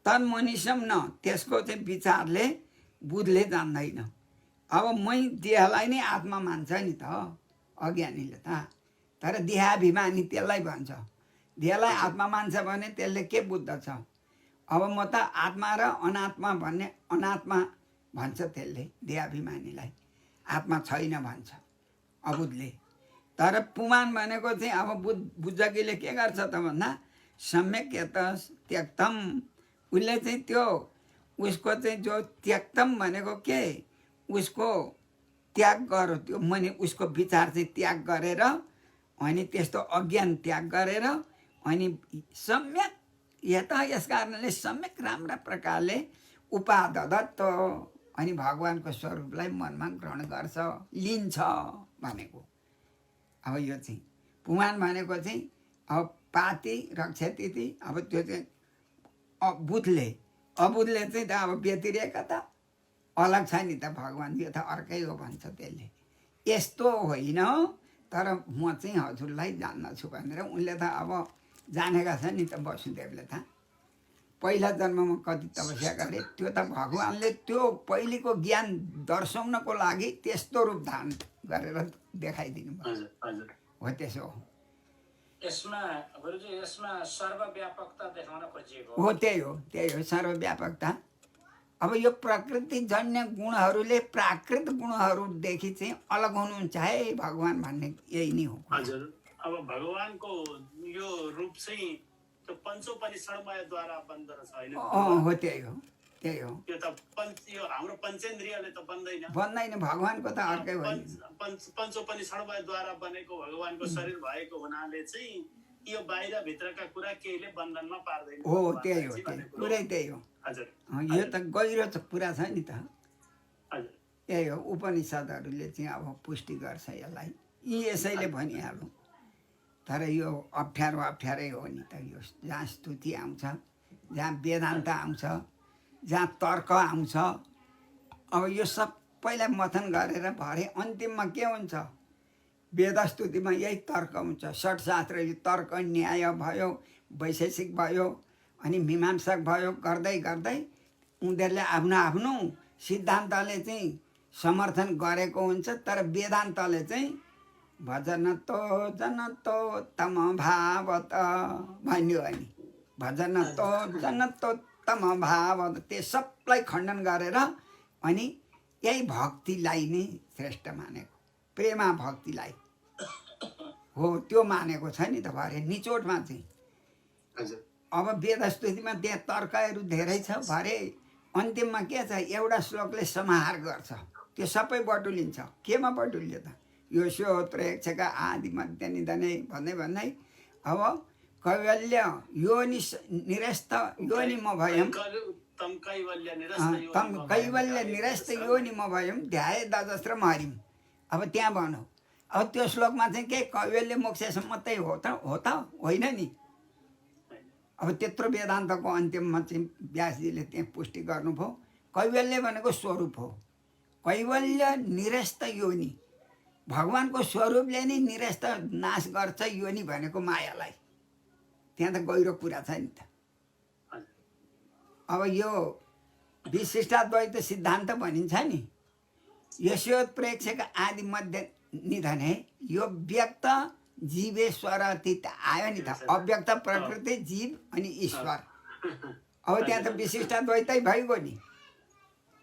तन्मनिषम, न त्यसको चाहिँ विचारले बुधले जान्दैन। अब मै देहलाई नै आत्मा मान्छ नि त अज्ञानीले त, तर देहाभिमानी त्यसलाई भन्छ। देहलाई आत्मा मान्छ भने त्यसले के बुझ्दछ, अब म त आत्मा र अनात्मा भन्ने, अनात्मा भन्छ त्यसले देहाभिमानीलाई, आत्मा छैन भन्छ अबुधले। तर पुमान भनेको चाहिँ अब बुझ्जकीले के गर्छ त भन्दा सम्यक यत त्यक्तम, उसले चाहिँ त्यो उसको चाहिँ जो त्यक्तम भनेको के, उसको त्याग गर, त्यो मैले उसको विचार चाहिँ त्याग गरेर अनि त्यस्तो अज्ञान त्याग गरेर अनि सम्यक यत, यस कारणले सम्यक राम्रा प्रकारले उपाददत्त अनि भगवान्को स्वरूपलाई मनमा ग्रहण गर्छ, लिन्छ भनेको। अब यो चाहिँ पुमान भनेको चाहिँ अब पाति रक्षति, अब त्यो चाहिँ अबुधले चाहिँ त अब व्यतिरेक त अलग छ नि त भगवान्, यो त अर्कै हो भन्छ त्यसले। यस्तो होइन, तर म चाहिँ हजुरलाई जान्दछु भनेर उनले त अब जानेका छ नि त वसुदेवले त। पहिला जन्ममा कति तपस्या गरे, त्यो त भगवान्ले त्यो पहिलेको ज्ञान दर्शाउनको लागि त्यस्तो रूप धारण गरेर देखाइदिनु भयो। हो त्यसो हो, यसमा गुरुजी यसमा सर्वव्यापकता देखाउन खोजिएको हो त्यही हो सर्वव्यापकता। अब यो प्रकृतिजन्य गुणहरूले प्राकृत गुणहरूदेखि चाहिँ अलग हुनुहुन्छ है भगवान् भन्ने यही नै हो। हजुर, अब भगवानको यो रूप चाहिँ त्यो पञ्चोपनिषद्मयद्वारा बन्द रहेछ होइन? हो त्यही हो। यो त यो हाम्रो पञ्चेन्द्रियले त बन्दैन, भगवानको त अर्कै हो। पञ्चोपनिषद्मयद्वारा बनेको भगवानको शरीर भएको हुनाले चाहिँ यो बाहिर भित्रका कुरा केहीले बन्धनमा पार्दैन। हो त्यही हो, पुरै त्यही हो। हजुर, यो त गहिरो कुरा छ नि त। हजुर, यही हो, उपनिषदहरूले चाहिँ अब पुष्टि गर्छ यसलाई, यसैले भनिहालौँ। तर यो अप्ठ्यारै हो नि त। यो जहाँ स्तुति आउँछ, जहाँ वेदान्त आउँछ, जहाँ तर्क आउँछ, अब यो सबैलाई मथन गरेर भरे अन्तिममा के हुन्छ, वेदस्तुतिमा यही तर्क हुन्छ। षट्शास्त्र यो तर्क न्याय भयो, वैशेषिक भयो, अनि मीमांसक भयो, गर्दै गर्दै उनीहरूले आफ्नो सिद्धान्तले चाहिँ समर्थन गरेको हुन्छ। तर वेदान्तले चाहिँ भजनतो जनतो तम भावत भन्यो अनि भजनतो जनतो तम भावत, त्यो सबलाई खण्डन गरेर अनि यही भक्तिलाई नै श्रेष्ठ मानेको, प्रेमा भक्तिलाई हो त्यो मानेको छ नि त भरे निचोटमा चाहिँ। अब वेदस्तुतिमा त्यहाँ तर्कहरू धेरै छ, भरे अन्तिममा के छ, एउटा श्लोकले समाहार गर्छ, त्यो सबै बटुलिन्छ। केमा बटुल्यो त, यो श्रोत्रेक्षका आदि मध्य निधनै भन्दै अब कैवल्य योनि निरस्त योनि म भयम, तम कैवल्य निरस्त योनि म भयम ध्याय दजस्र हरिम। अब त्यहाँ भनौँ, अब त्यो श्लोकमा चाहिँ के कैवल्य मोक्षसम्म मात्रै हो त होइन नि। अब त्यत्रो वेदान्तको अन्तिममा चाहिँ व्यासजीले त्यहाँ पुष्टि गर्नुभयो, कैवल्य भनेको स्वरूप हो। कैवल्य निरस्त योनि, भगवान्को स्वरूपले नै निरस्त नाश गर्छ योनि भनेको मायालाई। त्यहाँ त गहिरो कुरा छ नि त। अब यो विशिष्टाद्वैत सिद्धान्त भनिन्छ नि, यशोत्प्रेक्षक आदि मध्य निधने, यो व्यक्त जीवेश्वरतीत आयो नि त, अव्यक्त प्रकृति जीव अनि ईश्वर। अब त्यहाँ त विशिष्टाद्वैतै भइगयो नि।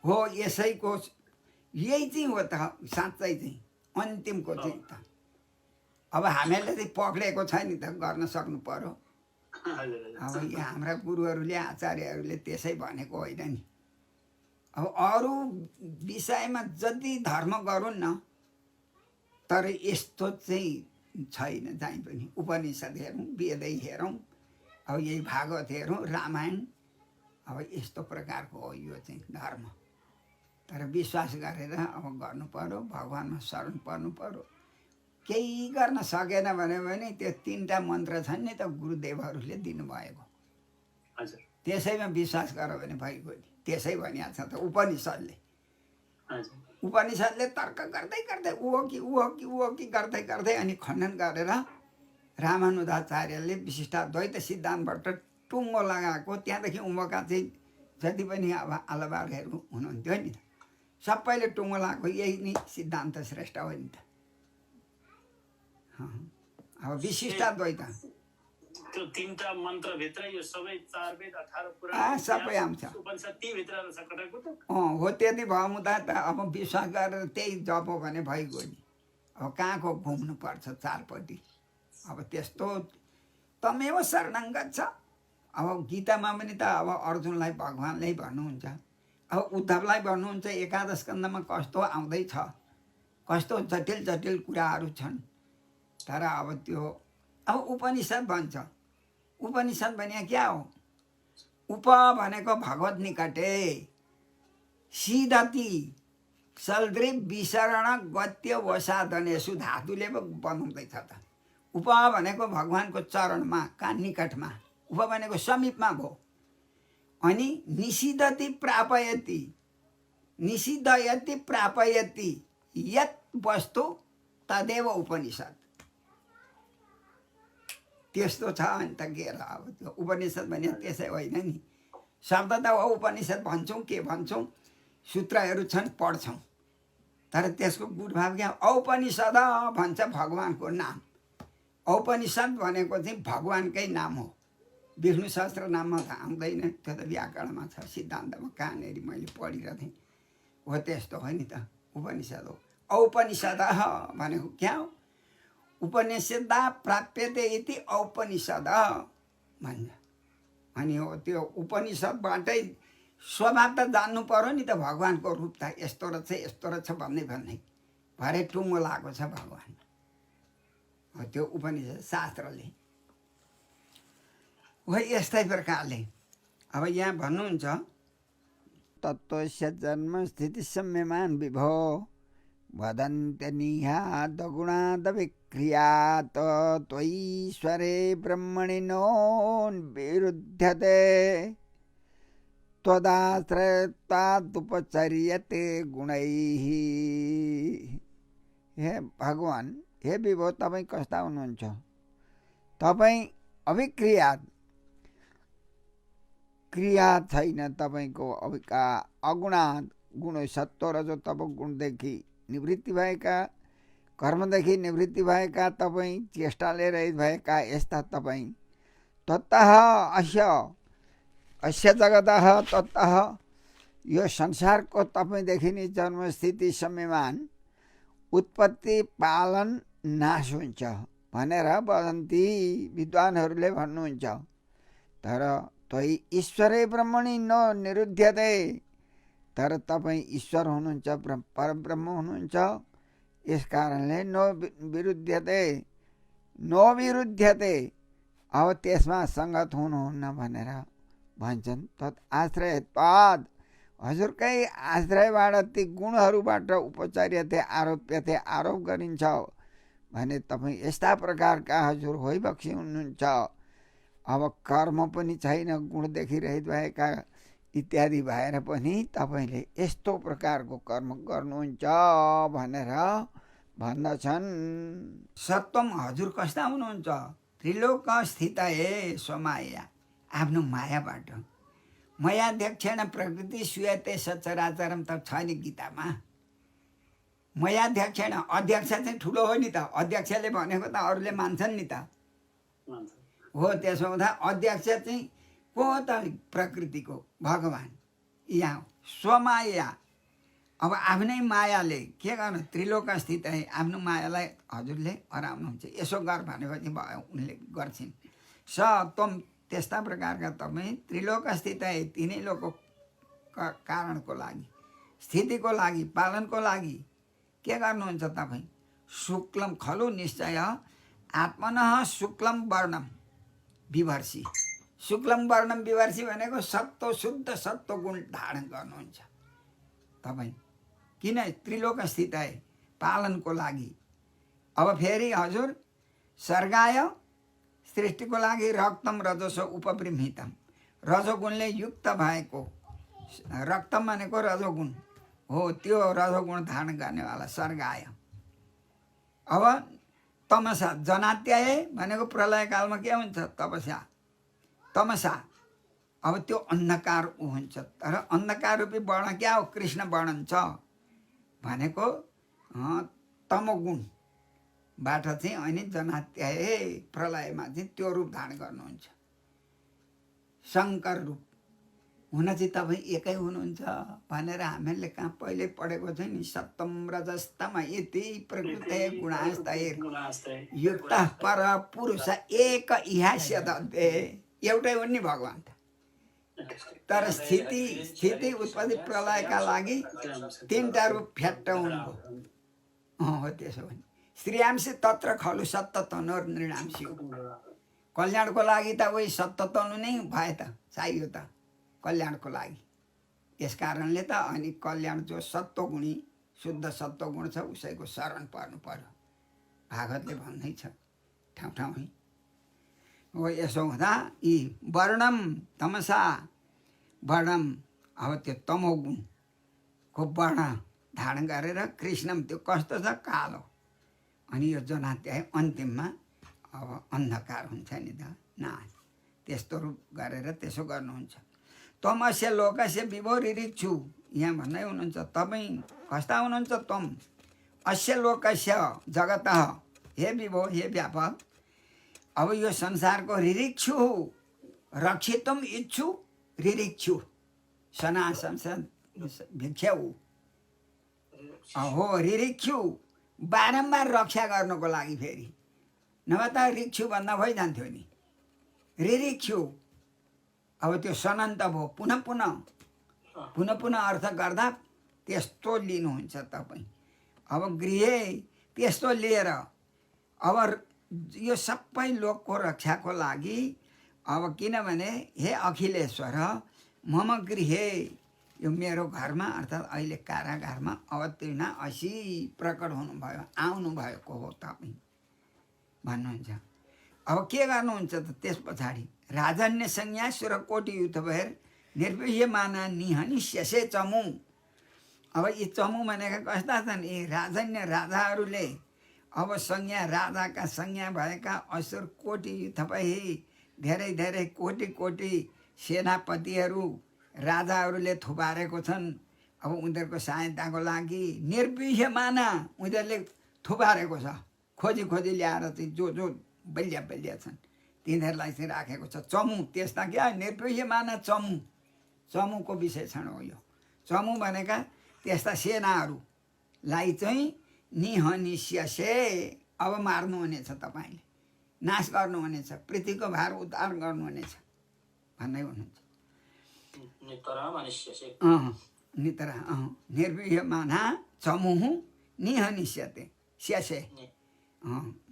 हो यसैको यही चाहिँ हो त साँच्चै चाहिँ अन्तिमको चाहिँ त। अब हामीहरूले चाहिँ पक्रेको छ नि त, गर्न सक्नु पर्यो। हजुर अब यहाँ हाम्रा गुरुहरूले आचार्यहरूले त्यसै भनेको होइन नि। अब अरू विषयमा जति धर्म गरून् न, तर यस्तो चाहिँ छैन जहीँ पनि। उपनिषद हेरौँ, वेदै हेरौँ, अब यही भागवत हेरौँ, रामायण, अब यस्तो प्रकारको हो यो चाहिँ धर्म। तर विश्वास गरेर अब गर्नु पर्यो, भगवान्मा शरण पर्नु पर्यो। केही गर्न सकेन भने त्यो 3टा मन्त्र छन् नि त गुरुदेवहरूले दिनुभएको, हजुर त्यसैमा विश्वास गर भने भइगयो नि। त्यसै भनिहाल्छ त उपनिषदले। हजुर उपनिषदले तर्क गर्दै गर्दै ऊ हो कि ऊ हो कि ऊ हो कि गर्दै गर्दै अनि खण्डन गरेर रामानुजाचार्यले विशिष्टाद्वैत सिद्धान्तबाट टुङ्गो लगाएको। त्यहाँदेखि उभका चाहिँ जति पनि अब आलवारहरू हुनुहुन्थ्यो नि, सबैले टुङ्गो लगाएको यही नि सिद्धान्त श्रेष्ठ हो नि त। अब विशिष्टाद्वैत त्यो 3टा मन्त्रभित्र यो सबै 4 वेद 18 पुराण सबै आउँछ। उपनिषद ती भित्र रहेछ कटाकुट। हो त्यति भयो मुदा त अब विश्वास गरेर त्यही जपो भने भइगयो नि। अब कहाँको घुम्नु पर्छ चारपट्टि। अब त्यस्तो तमेव शरणङ्गत छ। अब गीतामा पनि त अब अर्जुनलाई भगवान्ले भन्नुहुन्छ, अब उद्धवलाई भन्नुहुन्छ एकादश स्कन्धमा कस्तो आउँदैछ, कस्तो जटिल जटिल कुराहरू छन्। तर अब त्यो अब उपनिषद भन्छ। उपनिषद भने क्या हो? उप भनेको भगवत निकटे, सिधति सल्द्रिप विसरण गत्य वसाधनेषु धातुले बनाउँदैछ त। उप भनेको भगवान्को चरणमा, कहाँ निकटमा, उप भनेको समीपमा भयो। अनि निषिद्धति प्रापयति, निषिद्धयति प्रापयति यत् वस्तु तदेव उपनिषद। त्यस्तो छ। अनि त के र अब त्यो उपनिषद भने त्यसै होइन नि। शब्द त हो उपनिषद भन्छौँ, के भन्छौँ, सूत्रहरू छन् पढ्छौँ, तर त्यसको गुणभाव क्या? औपनिषद भन्छ भगवान्को नाम। औपनिषद भनेको चाहिँ भगवान्कै नाम हो। विष्णु सहस्त्र नाममा त आउँदैन, त्यो त व्याकरणमा छ, सिद्धान्तमा कहाँनिर मैले पढिरहेको थिएँ। हो त्यस्तो हो नि त, उपनिषद हो। औपनिषद भनेको क्या हो? उपनिषदा प्राप्यते इति औपनिषद भन्छ। अनि हो त्यो उपनिषदबाटै स्वभाव त जान्नु पर्यो नि त, भगवान्को रूप त यस्तो रहेछ यस्तो रहेछ भन्दै भरे टुङ्गो लागेको छ भगवान्। हो त्यो उपनिषद शास्त्रले हो यस्तै प्रकारले। अब यहाँ भन्नुहुन्छ तत्त्वस्य जन्म स्थिति सम्यमान विभो वदन्त्यनिहाद गुणाद विक्रियात् त्वयीश्वरे ब्रह्मणि नोन्विरुध्यते त्वदाश्रयत्वादुपचर्यते गुणैः। हे भगवान्, हे विभो, तपाईँ कस्ता हुनुहुन्छ? तपाईँ अविक्रियात, क्रिया छैन तपाईँको, अगुणात, गुण सत्व रजो तप गुणदेखि निवृत्ति भएका, कर्मदेखि निवृत्ति भएका तपाईँ, चेष्टाले रहित भएका यस्ता तपाईँ। ततः अस्य जगतः ततः यो संसारको तपाईँदेखि नै जन्म स्थिति सम्यमान उत्पत्ति पालन नाश हुन्छ भनेर वदन्ती विद्वानहरूले भन्नुहुन्छ। तर त्वयि ईश्वरे ब्रह्मणि न निरुध्यते, तर तपाईँ ईश्वर हुनुहुन्छ, परब्रह्म हुनुहुन्छ। यस कारणले नविरुध्यते, अब त्यसमा सङ्गत हुनुहुन्न भनेर भन्छन्। तत् आश्रयत्वाद, हजुरकै आश्रयबाट ती गुणहरूबाट उपचार्यते आरोप्यते, आरोप गरिन्छ भने तपाईँ यस्ता प्रकारका हजुर होइबक्सी हुनुहुन्छ। अब कर्म पनि छैन, गुणदेखि रहित भएका इत्यादि भएर पनि तपाईँले यस्तो प्रकारको कर्म गर्नुहुन्छ भनेर भन्दछन्। सत्वम, हजुर कस्ता हुनुहुन्छ? त्रिलोक स्थित हे स्वमाया, आफ्नो मायाबाट। मयाध्यक्षेण प्रकृति सुयते सचराचरम त छ नि गीतामा। मयाध्यक्षेण, अध्यक्ष चाहिँ ठुलो हो नि त, अध्यक्षले भनेको त अरूले मान्छन् नि त। हो त्यसो हुँदा अध्यक्ष चाहिँ को हो त? प्रकृतिको भगवान्। यहाँ स्वमाया, अब आफ्नै मायाले के गर्नु? त्रिलोक स्थित है, आफ्नो मायालाई हजुरले हराउनुहुन्छ। यसो गर भनेपछि उनले गर्छिन्। स त्वम त्यस्ता प्रकारका तपाईँ त्रिलोक स्थित है, तिनै लोकको कारणको लागि, स्थितिको लागि, पालनको लागि के गर्नुहुन्छ तपाईँ? शुक्लम खलु निश्चय आत्मनः शुक्लम वर्णम विभर्सी। शुक्लम वर्णम विभर्सी भनेको सत्व, शुद्ध सत्व गुण धारण गर्नुहुन्छ तपाईँ। किन? त्रिलोक स्थित है, पालनको लागि। अब फेरि हजुर सर्गाय सृष्टिको लागि रक्तम रजसो उपबृंहितम, रजोगुणले युक्त भएको, रक्तम भनेको रजोगुण हो, त्यो रजोगुण धारण गर्नेवाला सर्गाय। अब तमसा जनात्याय भनेको प्रलयकालमा के हुन्छ? तपस्या, तमसा। अब त्यो अन्धकार हुन्छ, तर अन्धकार रूपी वर्ण क्या हो? कृष्ण वर्णन छ भनेको तमोगुणबाट चाहिँ अनि जनात्याय प्रलयमा चाहिँ त्यो रूप धारण गर्नुहुन्छ, शङ्कर रूप हुन चाहिँ तपाईँ एकै हुनुहुन्छ भनेर हामीले कहाँ पहिले पढेको छ नि। सप्तम रजस्तम इति प्रकृते गुणास्तैर युक्त पर पुरुष एक इहास्य दन्ते। एउटै हो नि भगवान्, तर स्थिति उत्पत्ति प्रलयका लागि तीनटा रूप फ्याट्ट हुनुभयो। हो त्यसो भने श्रेयांसी तत्र खलु सत्त तनोर नृणांसी हो। कल्याणको लागि त उही सत्त तनु नै भए त, चाहियो त कल्याणको लागि। यस कारणले त अनि कल्याण जो सत्वगुणी शुद्ध सत्वगुण छ उसैको शरण पर्नु पर्यो, भागवतले भन्दै छ ठाउँ ठाउँमै। हो यसो हुँदा यी वर्णम तमसा वर्णम, अब त्यो तमोगुणको वर्ण धारण गरेर कृष्णम त्यो कस्तो छ? कालो। अनि यो जनात्याय अन्तिममा अब अन्धकार हुन्छ नि त, नाश। त्यस्तो रूप गरेर त्यसो गर्नुहुन्छ। तमस्य लोकस्य विभो रिरिक्षु, यहाँ भन्दै हुनुहुन्छ तपाईँ कस्ता हुनुहुन्छ? तम अस्य लोकस्य जगत हे विभो, हे व्यापक। अब यो संसारको रिरिक्षु, रक्षितुम इच्छु रिरिक्षु, सना संसार भिक्षाउ हो। रिरिक्षु बारम्बार रक्षा गर्नको लागि, फेरि नभए त रिक्षु भन्दा भइजान्थ्यो नि। रिरिक्षु अब त्यो सनन्त भयो, पुनः पुनः अर्थ गर्दा त्यस्तो लिनुहुन्छ तपाईँ। अब गृहे त्यस्तो लिएर अब यो सबै लोकको रक्षाको लागि, अब किनभने हे अखिलेश्वर मम गृहे, यो मेरो घरमा अर्थात् अहिले कारागारमा अवतीर्ण असी प्रकट हुनुभयो, आउनुभएको हो तपाईँ भन्नुहुन्छ। अब के गर्नुहुन्छ त त्यस पछाडि? राजन्य संज्ञा सुरकोटि युथ भएर निर्विह्यमाना निहनिष्यसे चमु। अब यी चमु भनेका कस्ता छन्? यी राजन्य राजाहरूले अब संज्ञा, राजाका संज्ञा भएका असुर कोटि तपाईँ धेरै धेरै कोटि कोटि सेनापतिहरू राजाहरूले थुपारेको छन्। अब उनीहरूको सहायताको लागि निर्विह्यमाना उनीहरूले थुपारेको छ, खोजी खोजी ल्याएर चाहिँ जो बलिया छन् तिनीहरूलाई चाहिँ राखेको छ। चमु त्यस्ता क्या निर्विह्यमाना चमु, चमुको विशेषण हो यो। चमु भनेका त्यस्ता सेनाहरूलाई चाहिँ निहनिष्यसे, अब मार्नुहुनेछ तपाईँले, नाश गर्नुहुनेछ, पृथ्वीको भार उद्धार गर्नुहुनेछ भन्दै हुनुहुन्छ। नितरा निर्विह्यमाना चमुहु निहनिष्यते स्यसे,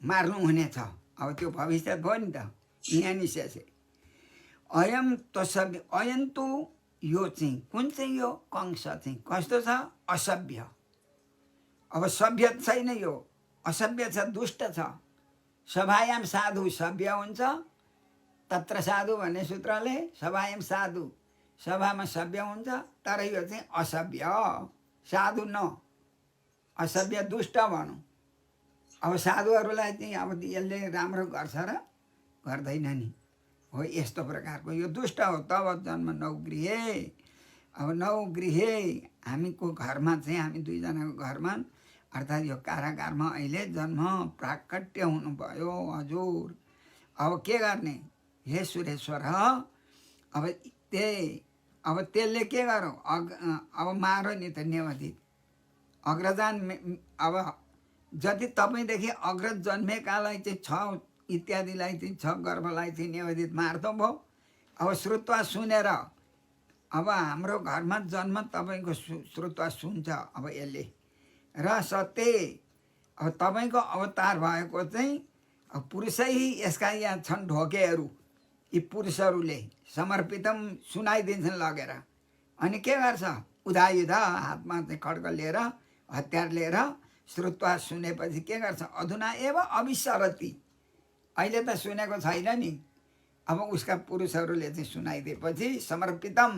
मार्नुहुनेछ। अब त्यो भविष्य भयो नि त, निहनिष्यसे। अयम तसभ्य, अयन्तु यो चाहिँ कुन चाहिँ? यो कंस चाहिँ कस्तो छ? असभ्य। अब सभ्य छैन यो, असभ्य छ, दुष्ट छ। सभायाम साधु सभ्य हुन्छ, तत्र साधु भन्ने सूत्रले सभायाम साधु, सभामा सभ्य हुन्छ, तर यो चाहिँ असभ्य, साधु न, असभ्य दुष्ट भनौँ। अब साधुहरूलाई चाहिँ अब यसले राम्रो गर्छ र गर्दैन नि, हो यस्तो प्रकारको यो दुष्ट हो। तब जन्म नौगृहे, अब नौगृहे हामीको घरमा चाहिँ, हामी दुईजनाको घरमा अर्थात् यो कारागारमा अहिले जन्म प्राकट्य हुनुभयो हजुर। अब के गर्ने हे सुरेश्वर? अब त्यसले के गरौँ? अब मारो नि त निवेदित अग्रजान। अब जति तपाईँदेखि अग्रज जन्मेकालाई चाहिँ छ इत्यादिलाई चाहिँ छ गर्भलाई चाहिँ निवेदित मार्दो भयो, अब श्रुत्वा सुनेर अब हाम्रो घरमा जन्म तपाईँको श्रुत्वा सुन्छ अब यसले र सत्य अब तपाईँको अवतार भएको चाहिँ अब पुरुषै यसका यहाँ छन् ढोकेहरू यी पुरुषहरूले समर्पितम सुनाइदिन्छन् लगेर अनि के गर्छ उदायुध हातमा चाहिँ खड्ग लिएर हतियार लिएर श्रुत्वा सुनेपछि के गर्छ अधुना एवं अविसरती अहिले त सुनेको छैन नि अब उसका पुरुषहरूले चाहिँ सुनाइदिएपछि समर्पितम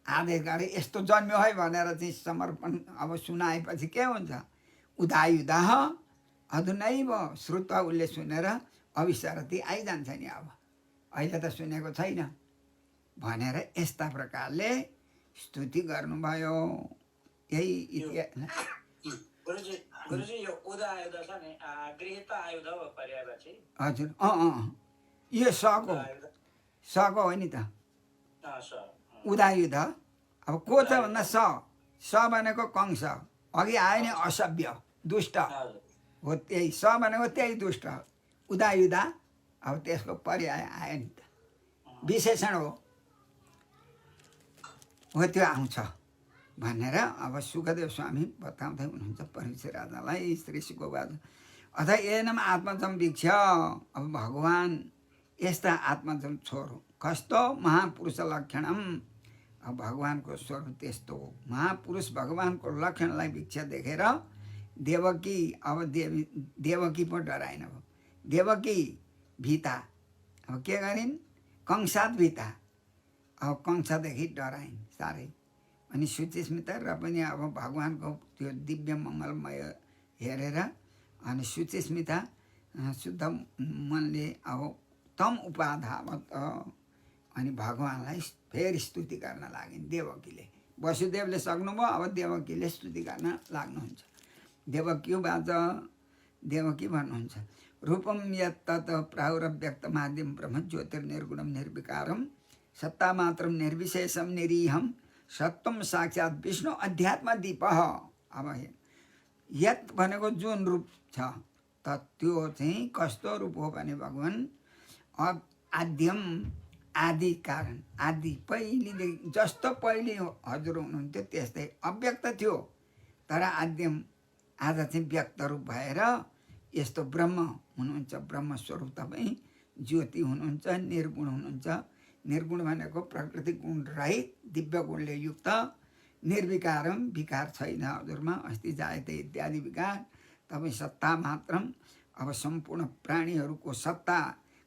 आदेश गरे यस्तो जन्म्यो है भनेर चाहिँ समर्पण अब सुनाएपछि के हुन्छ उदायुध अधुनैव श्रुत्वा उसले सुनेर अविसरती आइजान्छ नि अब अहिले त सुनेको छैन भनेर यस्ता प्रकारले स्तुति गर्नुभयो यही इतिहास गुरुजी यो उदायुध छ नि गृहीत आयुध हो पर्यायपछि हजुर यो सको हो नि त उदायुध अब को छ भन्दा स भनेको कंस अघि आयो नि असभ्य दुष्ट हो त्यही स भनेको त्यही दुष्ट उदायुध अब त्यसको पर्याय आयो नि त विशेषण हो त्यो आउँछ भनेर अब सुखदेव स्वामी बताउँदै हुनुहुन्छ परीक्षित राजालाई श्री सुखबाज अथ एनम आत्मजम वीक्ष अब भगवान् यस्ता आत्मजम छोरो कस्तो महापुरुष लक्षणम अब भगवानको स्वरूप त्यस्तो हो महापुरुष भगवानको लक्षणलाई वीक्ष देखेर देवकी अब देवकी पो डराएन अब देवकी भीता अब के गरिन् कंसात भीता अब कंसदेखि डराइन् साह्रै अनि सुचिस्मिता र पनि अब भगवानको त्यो दिव्य मङ्गलमय हेरेर अनि सुचिस्मिता शुद्ध मनले अब तम उपाधावत अनि भगवानलाई फेरि स्तुति गर्न लागिन् देवकीले वसुदेवले सक्नुभयो अब देवकीले स्तुति गर्न लाग्नुहुन्छ देवकीबाट देवकी भन्नुहुन्छ रूपम यत्तत् प्राहुरव्यक्त माध्यम ब्रह्म ज्योतिर्निर्गुणम निर्विकारम सत्ता मात्रम निर्विशेषम निरीहम सत्वम साक्षात् विष्णु अध्यात्म दीप अब यत भनेको जुन रूप छ त त्यो चाहिँ कस्तो रूप हो भने भगवान् अब आद्यम आदि कारण आदि पहिलेदेखि जस्तो पहिले हजुर हुनुहुन्थ्यो त्यस्तै अव्यक्त थियो तर आद्यम आज चाहिँ व्यक्त रूप भएर यस्तो ब्रह्म हुनुहुन्छ ब्रह्मस्वरूप तपाईँ ज्योति हुनुहुन्छ निर्गुण हुनुहुन्छ निर्गुण भनेको प्रकृति गुण रहित दिव्य गुणले युक्त निर्विकारम विकार छैन हजुरमा अस्ति जायते इत्यादि विकार तपाईँ सत्ता मात्रम अब सम्पूर्ण प्राणीहरूको सत्ता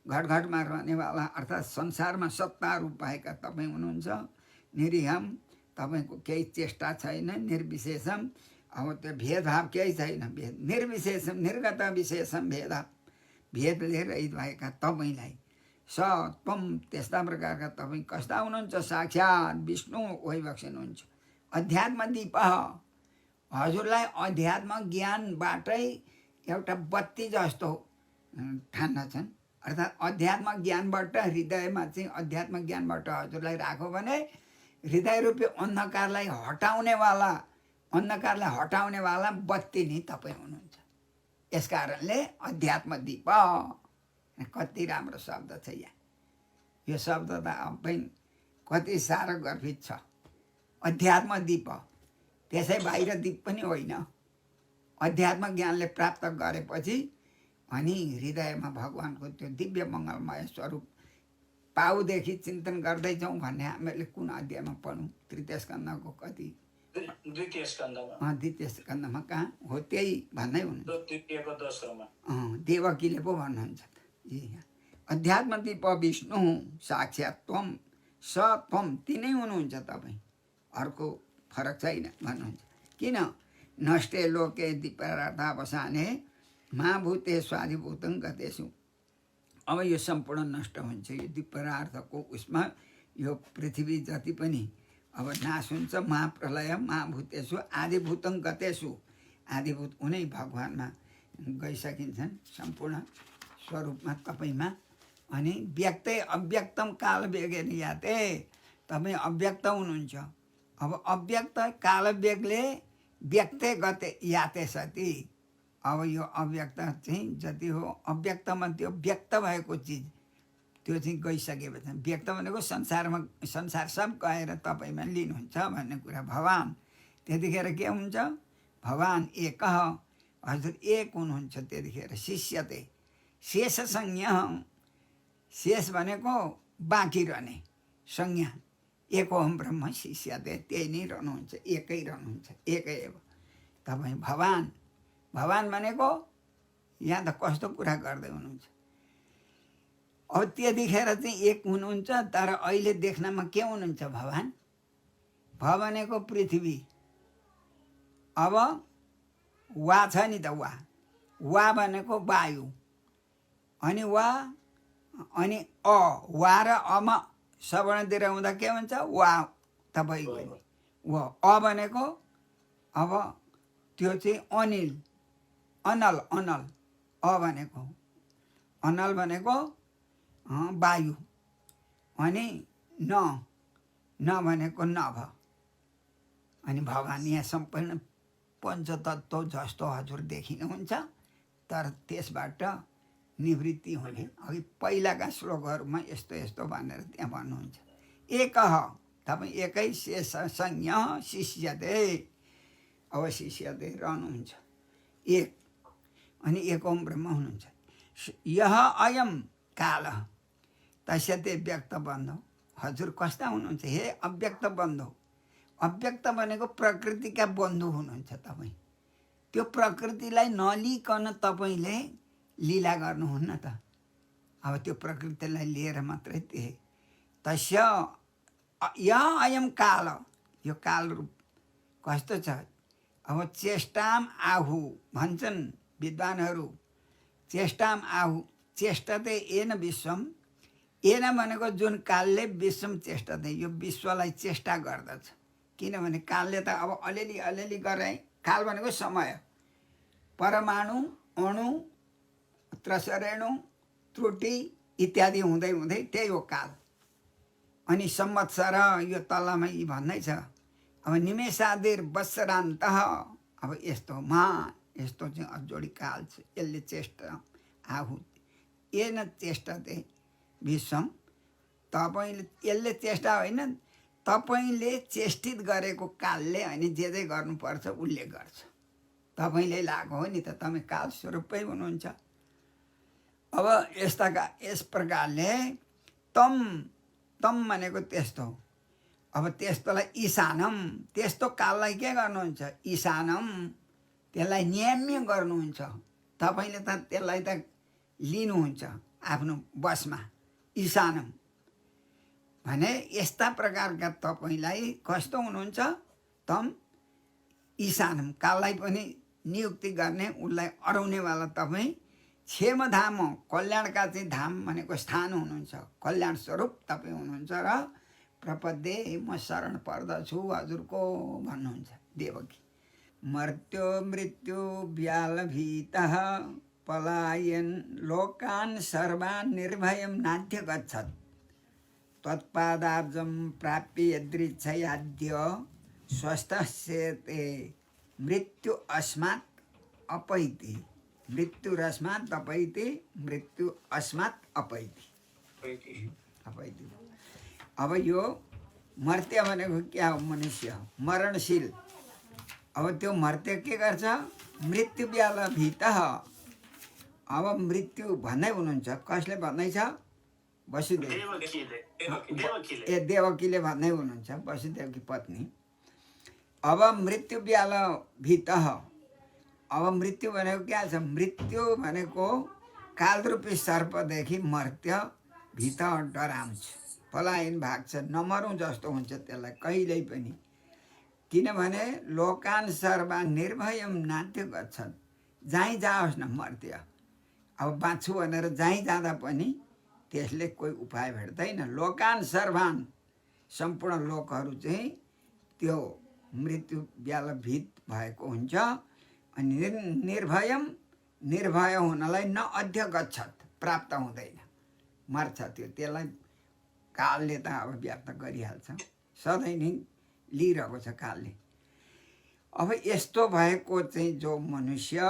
घटघटमा रहनेवाला अर्थात् संसारमा सत्ता रूप भएका तपाईँ हुनुहुन्छ निरीहम तपाईँको केही चेष्टा छैन निर्विशेषम अब त्यो भेदभाव केही छैन भेद निर्विशेषम निर्गत विशेषम भेदले रहित भएका तपाईँलाई सत्वम त्यस्ता प्रकारका तपाईँ कस्ता हुनुहुन्छ साक्षात् विष्णु वैभक्षण हुन्छ अध्यात्म दीप हजुरलाई अध्यात्म ज्ञानबाटै एउटा बत्ती जस्तो ठान्दछन् अर्थात् अध्यात्म ज्ञानबाट हृदयमा चाहिँ अध्यात्म ज्ञानबाट हजुरलाई राख्यो भने हृदय रूपी अन्धकारलाई हटाउनेवाला बत्ती नै तपाईँ हुनुहुन्छ यसकारणले अध्यात्म दीप कति राम्रो शब्द छ यहाँ यो शब्द त अब कति साह्रो गर्भित छ अध्यात्म दीप त्यसै बाहिर दीप पनि होइन अध्यात्म ज्ञानले प्राप्त गरेपछि अनि हृदयमा भगवानको त्यो दिव्य मङ्गलमय स्वरूप पाउदेखि चिन्तन गर्दै जाउँ भन्ने हामीले कुन अध्यायमा पढौँ तृतीय स्कन्धको कति द्वितीय स्कन्धमा कहाँ हो त्यही भन्दै हुनुहुन्छ देवकीले पो भन्नुहुन्छ अध्यात्म दीप विष्णु साक्षात् त्वम सत्वम तिनै हुनुहुन्छ तपाईँ अर्को फरक छैन भन्नुहुन्छ किन नष्टे लोके दीपरार्थावसाने महाभूते स्वाधिभूतं गतेषु अब यो सम्पूर्ण नष्ट हुन्छ यो दीपरार्थको उसमा यो पृथ्वी जति पनि अब नाश हुन्छ महाप्रलय महाभूतेषु आदिभूतं गतेषु आदिभूत उनै भगवानमा गइसकिन्छन् सम्पूर्ण स्वरूपमा तपाईँमा अनि व्यक्तै अव्यक्तम काल वेगेन याते तपाईँ अव्यक्त हुनुहुन्छ अब अव्यक्त काल वेगले व्यक्तै गते याते सती अब यो अव्यक्त चाहिँ जति हो अव्यक्तमा त्यो व्यक्त भएको चिज त्यो चाहिँ गइसकेपछि व्यक्त भनेको संसारमा संसार सब गएर तपाईँमा लिनुहुन्छ भन्ने कुरा भगवान्। त्यतिखेर के हुन्छ? भगवान् एक हजुर एक हुनुहुन्छ। त्यतिखेर शिष्यते शेष संज्ञा, शेष भनेको बाँकी रहने संज्ञा, एक ओम ब्रह्म शिष्यते, त्यही नै रहनुहुन्छ, एकै रहनुहुन्छ, एकै हो तपाईँ भगवान्। भगवान् भनेको यहाँ त कस्तो कुरा गर्दै हुनुहुन्छ। अब त्यतिखेर चाहिँ एक हुनुहुन्छ, तर अहिले देख्नमा के हुनुहुन्छ? भगवान्। भ भनेको पृथ्वी, अब वा छ नि त, वा भनेको वायु, अनि वा अनि वा र अमा सवर्णतिर हुँदा के हुन्छ? वा तपाईँको नि वा। भनेको अब त्यो चाहिँ अनिल, अनल, अनल। भनेको अनल भनेको वायु, अनि न भनेको नभ। अनि भगवान् यहाँ सम्पूर्ण पञ्चतत्त्व जस्तो हजुर देखिनुहुन्छ, तर त्यसबाट निवृत्ति हुने। अघि पहिलाका श्लोकहरूमा यस्तो यस्तो भनेर त्यहाँ भन्नुहुन्छ। एक तपाईँ एकै शेष संज्ञा शिष्यते, अब शिष्यते रहनुहुन्छ एक, अनि एक ओम ब्रह्म हुनुहुन्छ। यह अयम काल तस्यते व्यक्त बन्धो। हजुर कस्ता हुनुहुन्छ? हे अव्यक्त बन्धो। अव्यक्त भनेको प्रकृतिका बन्धु हुनुहुन्छ तपाईँ। त्यो प्रकृतिलाई नलिकन तपाईँले लीला गर्नुहुन्न त। अब त्यो प्रकृतिलाई लिएर मात्रै त्यही तस्य या अयम काल, यो काल रूप कस्तो छ? अब चेष्टाम आहु भन्छन् विद्वानहरू। चेष्टाम आहु, चेष्टते येन विश्वम। येन भनेको जुन कालले विश्वम चेष्टते, यो विश्वलाई चेष्टा गर्दछ। किनभने कालले त अब अलिअलि अलिअलि गराए। काल भनेको समय, परमाणु, अणु, त्रसरेणु, त्रुटि इत्यादि हुँदै हुँदै त्यही हो काल। अनि संवत्सर यो तलमा यी भन्दै छ। अब निमेषादिर वत्सरान्त, अब यस्तो यस्तो चाहिँ अजोडी काल छ। यसले चेष्टा आहु येन चेष्टते विश्वम। तपाईँले यसले चेष्टा होइन, तपाईँले चेष्टित गरेको कालले अनि जे जे गर्नुपर्छ उसले गर्छ। तपाईँले लागु हो नि त, तपाईँ काल स्वरूपै हुनुहुन्छ। अब यस प्रकारले तम भनेको त्यस्तो। अब त्यस्तोलाई ईशानम, त्यस्तो काललाई के गर्नुहुन्छ? ईशानम, त्यसलाई नियम्य गर्नुहुन्छ। तपाईँले त त्यसलाई त लिनुहुन्छ आफ्नो बसमा। ईशानम भने यस्ता प्रकारका तपाईँलाई कस्तो हुनुहुन्छ? तम ईशानम, काललाई पनि नियुक्ति गर्ने, उसलाई अराउनेवाला तपाईँ। क्षेमधाम, कल्याणका चाहिँ धाम भनेको स्थान हुनुहुन्छ, कल्याण स्वरूप तपाईँ हुनुहुन्छ। र प्रपद्ये, म शरण पर्दछु हजुरको भन्नुहुन्छ देवकी। मर्त्यो मृत्यु व्यालभीतः पलायन लोकान् सर्वान् निर्भयं नाद्य गच्छत्। त्वत्पादाब्जं प्राप्य यदृच्छयाद्य स्वस्थस्यते मृत्यु अस्मात् अपैति। मृत्युरस्मात् अपैति, मृत्यु अस्मात् अपैति। अब यो मर्त्य भनेको क्या हो? मनुष्य मरणशील। अब त्यो मर्त्य के गर्छ? मृत्यु व्यालभीतः। अब मृत्यु भन्दै हुनुहुन्छ। कसले भन्दैछ? वसुदेव, देवकीले भन्दै हुनुहुन्छ, वसुदेवकी पत्नी। अब मृत्यु व्यालभीतः। अब मृत्यु भनेको क्या छ? मृत्यु भनेको कालरूपी सर्पदेखि मर्त्य भित डराउँछ, पलायन भाग्छ, नमरौँ जस्तो हुन्छ त्यसलाई कहिल्यै पनि। किनभने लोकान् सर्वा निर्भयम नाद्य गच्छन्। जहीँ जाओस् न मर्त्य। अब बाँच्छु भनेर जहीँ जाँदा पनि त्यसले कोही उपाय भेट्दैन। लोकान् सर्वान्, सम्पूर्ण लोकहरू चाहिँ त्यो मृत्यु व्यालभीत भएको हुन्छ। अनि निर्भयम, निर्भय हुनलाई न अध्य गच्छत्, प्राप्त हुँदैन, मर्छ त्यो। त्यसलाई कालले त अब व्यक्त गरिहाल्छ, सधैँ नै लिइरहेको छ कालले। अब यस्तो भएको चाहिँ जो मनुष्य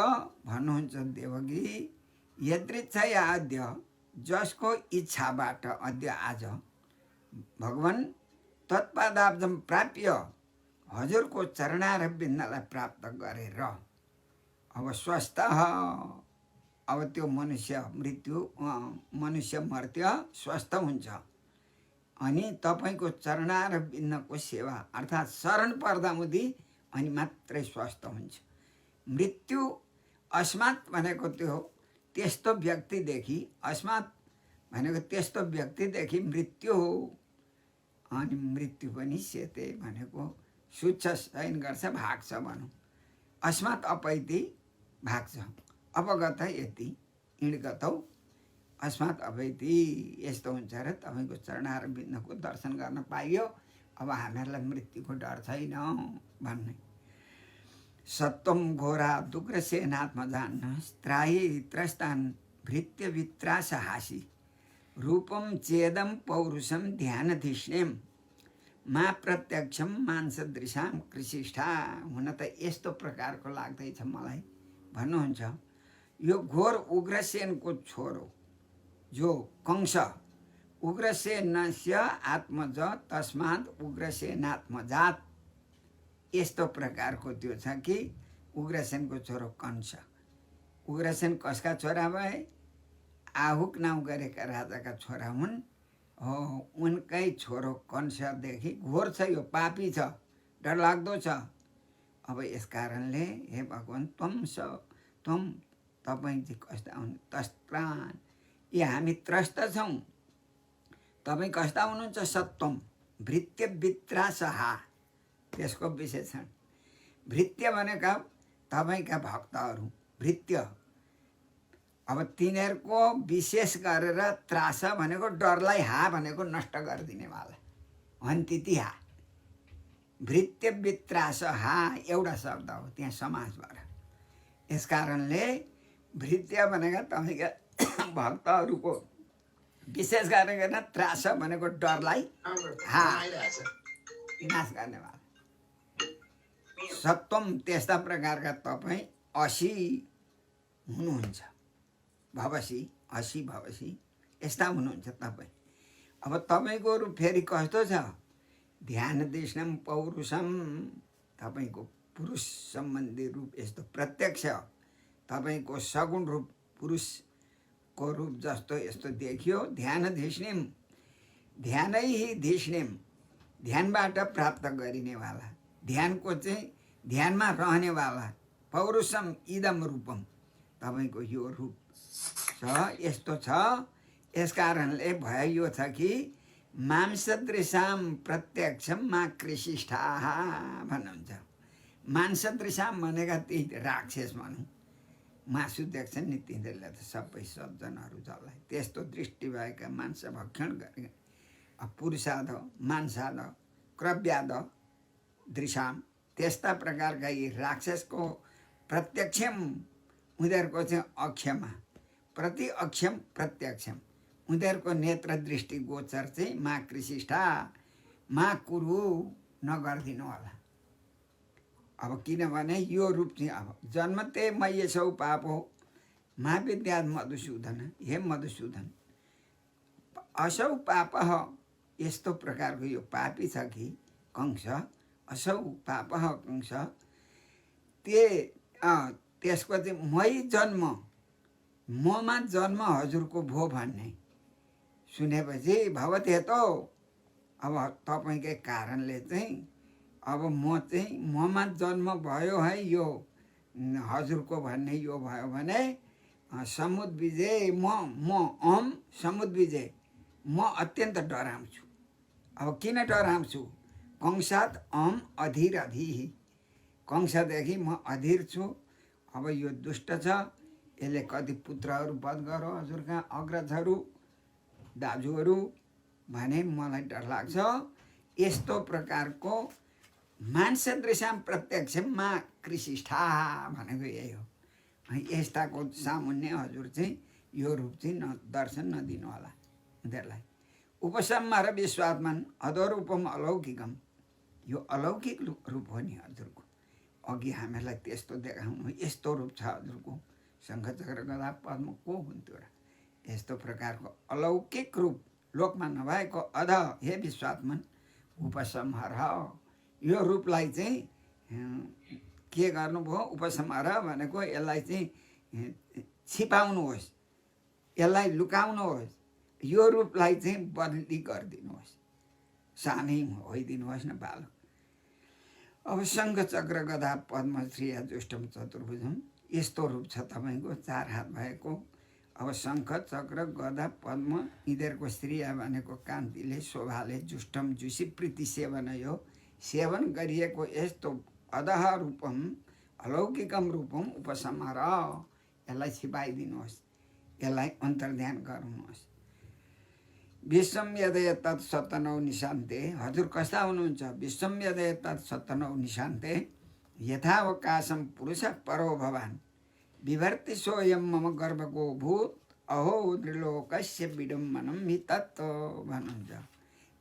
भन्नुहुन्छ देवकी, यदृच्छया आद्य जसको इच्छाबाट अद्य आज भगवान् तत्पादाब्जम प्राप्य हजुरको चरणार बिन्दलाई प्राप्त गरेर अब स्वस्थ अब त्यो मनुष्य मर्त्य स्वस्थ हुन्छ अनि तपाईँको चरणार बिन्दको सेवा अर्थात् शरण पर्दा मुदी अनि मात्रै स्वस्थ हुन्छ। मृत्यु अस्मात् भनेको त्यो त्यस्तो व्यक्तिदेखि अस्मात् भनेको त्यस्तो व्यक्तिदेखि मृत्यु हो अनि मृत्यु पनि सेते भनेको सुत्छ शयन गर्छ भाग्छ भनौँ। अस्मात् अपैति भाग्छ अपगत यति इँडगतौ अस्मात् अपैति यस्तो हुन्छ र तपाईँको चरणार बिन्दको दर्शन गर्न पाइयो अब हामीहरूलाई मृत्युको डर छैन भन्ने। सत्वम घोरा दुग्रसेनात्म जान्न त्राही त्रस्तान भृत्य वित्रास हासी रूपम चेदम पौरुषम ध्यानधिष्णेम मा प्रत्यक्षम मांसदृशाम कृषिष्ठा। हुन त यस्तो प्रकारको लाग्दैछ मलाई भन्नुहुन्छ। यो घोर उग्रसेनको छोरो जो कंस उग्रसेनस्य आत्मज तस्मात् उग्रसेनात्मजात यस्तो प्रकारको त्यो छ कि उग्रसेनको छोरो कंस। उग्रसेन कसका छोरा भए? आहुक नाउँ गरेका राजाका छोरा हुन्। हो उनकै छोरो कंसदेखि घोर छ, यो पापी छ, डरलाग्दो छ। अब यस कारणले हे भगवान् तपाईँ चाहिँ कस्ता हुनु तस्त्राण यी हामी त्रस्त छौँ। तपाईँ कस्ता हुनुहुन्छ? सत्वम भृत्य वित्रासहा त्यसको विशेषण। भृत्य भनेका तपाईँका भक्तहरू भृत्य। अब तिनीहरूको विशेष गरेर त्रास भनेको डरलाई हा भनेको नष्ट गरिदिनेवाला हन्तिति हा। भृत्य वित्रास हा एउटा शब्द हो त्यहाँ समाजबाट। यस कारणले भृत्य भनेका तपाईँका भक्तहरूको विशेष गरेर त्रास भनेको डरलाई हा विनाश गर्नेवाला। सत्वम त्यस्ता प्रकारका तपाईँ असी हुनुहुन्छ। भवसी असी भवसी यस्ता हुनुहुन्छ तपाईँ। अब तपाईँको रूप फेरि कस्तो छ? ध्यान देशम पौरुषम तपाईँको पुरुष सम्बन्धी रूप यस्तो प्रत्यक्ष तपाईँको सगुण रूप पुरुषको रूप जस्तो यस्तो देखियो। ध्यान धिष्णिम ध्यानै धिष्णिम ध्यानबाट प्राप्त गरिनेवाला ध्यानको चाहिँ ध्यानमा रहनेवाला पौरुषम इदम रूपम तपाईँको यो रूप छ यस्तो छ। यस कारणले भयो यो छ कि मांसदृशाम प्रत्यक्षम मा कृषिष्ठा भन्नुहुन्छ। मांसदृशाम भनेका ती राक्षस भनौँ मासु देख्छन् नि तिनीहरूले त सबै सज्जनहरू जसलाई त्यस्तो दृष्टि भएका मांस भक्षण गरेका पुरुषाद मांसाद क्रव्याद दृशाम त्यस्ता प्रकारका यी राक्षसको प्रत्यक्षम उनीहरूको चाहिँ अक्षमा प्रति अक्षम प्रत्यक्षम उनीहरूको नेत्र दृष्टि गोचर चाहिँ मा कृषिष्ठा मा कुरु नगरिदिनु होला। अब किनभने यो रूप चाहिँ अब जन्मते मयसौ पापो महाविद्या मधुसूदन हे मधुसूदन असौ पाप यस्तो प्रकारको यो पापी छ कि कंस असौ पाप कंस त्यसको चाहिँ मै जन्म ममा जन्म हजुरको भो भन्ने सुनेपछि भवते त अब तपाईँकै कारणले चाहिँ अब म चाहिँ ममा जन्म भयो है यो हजुरको भन्ने यो भयो भने समुद विजय म समुद विजय म अत्यन्त डराउँछु। अब किन डराउँछु? कंसात अधीर अधि कंसदेखि म अधीर छु। अब यो दुष्ट छ यसले कति पुत्रहरू वध गरो हजुरका अग्रजहरू दाजुहरू भने मलाई डर लाग्छ। यस्तो प्रकारको मांसदृशाम प्रत्यक्षमा कृषिष्ठा भनेको यही हो। यस्ताको सामुन्य हजुर चाहिँ यो रूप चाहिँ दर्शन नदिनु होला उनीहरूलाई। उपसंहार विश्वात्मन अधोरूपम अलौकिकम यो अलौकिक रूप हो नि हजुरको। अघि हामीहरूलाई त्यस्तो देखाउनु यस्तो रूप छ हजुरको शङ्ख चक्र गदा पद्म को हुन्थ्यो र यस्तो प्रकारको अलौकिक रूप लोकमा नभएको अध हे विश्वात्मन उपसंहार। यो रूपलाई चाहिँ के गर्नुभयो? उपसंहार भनेको यसलाई चाहिँ छिपाउनुहोस्, यसलाई लुकाउनुहोस्, यो रूपलाई चाहिँ बदली गरिदिनुहोस्, सानै होइदिनुहोस् न बालक। अब शङ्ख चक्र गदा पद्म श्री जुष्टम चतुर्भुजम यस्तो रूप छ तपाईँको, 4 हात भएको। अब शङ्ख चक्र गदा पद्म यिनीहरूको श्रीया भनेको कान्तिले शोभाले जुष्टम जुसी प्रीति सेवन, यो सेवन गरिएको यस्तो अधः रूपम अलौकिकम रूपम उपसंहार, यसलाई छिपाइदिनुहोस्, यसलाई अन्तर्ध्यान गर्नुहोस्। विश्वम यदय तत् सतनौ निशान्ते, हजुर कस्ता हुनुहुन्छ? विश्वम यदय तत् सतनौ निशान्ते यथावकाशम पुरुष परो भवान् विभर्ति सोयम मम गर्भको भूत अहो त्रिलोकस्य विडम्बनम हि तत् भन्नुहुन्छ।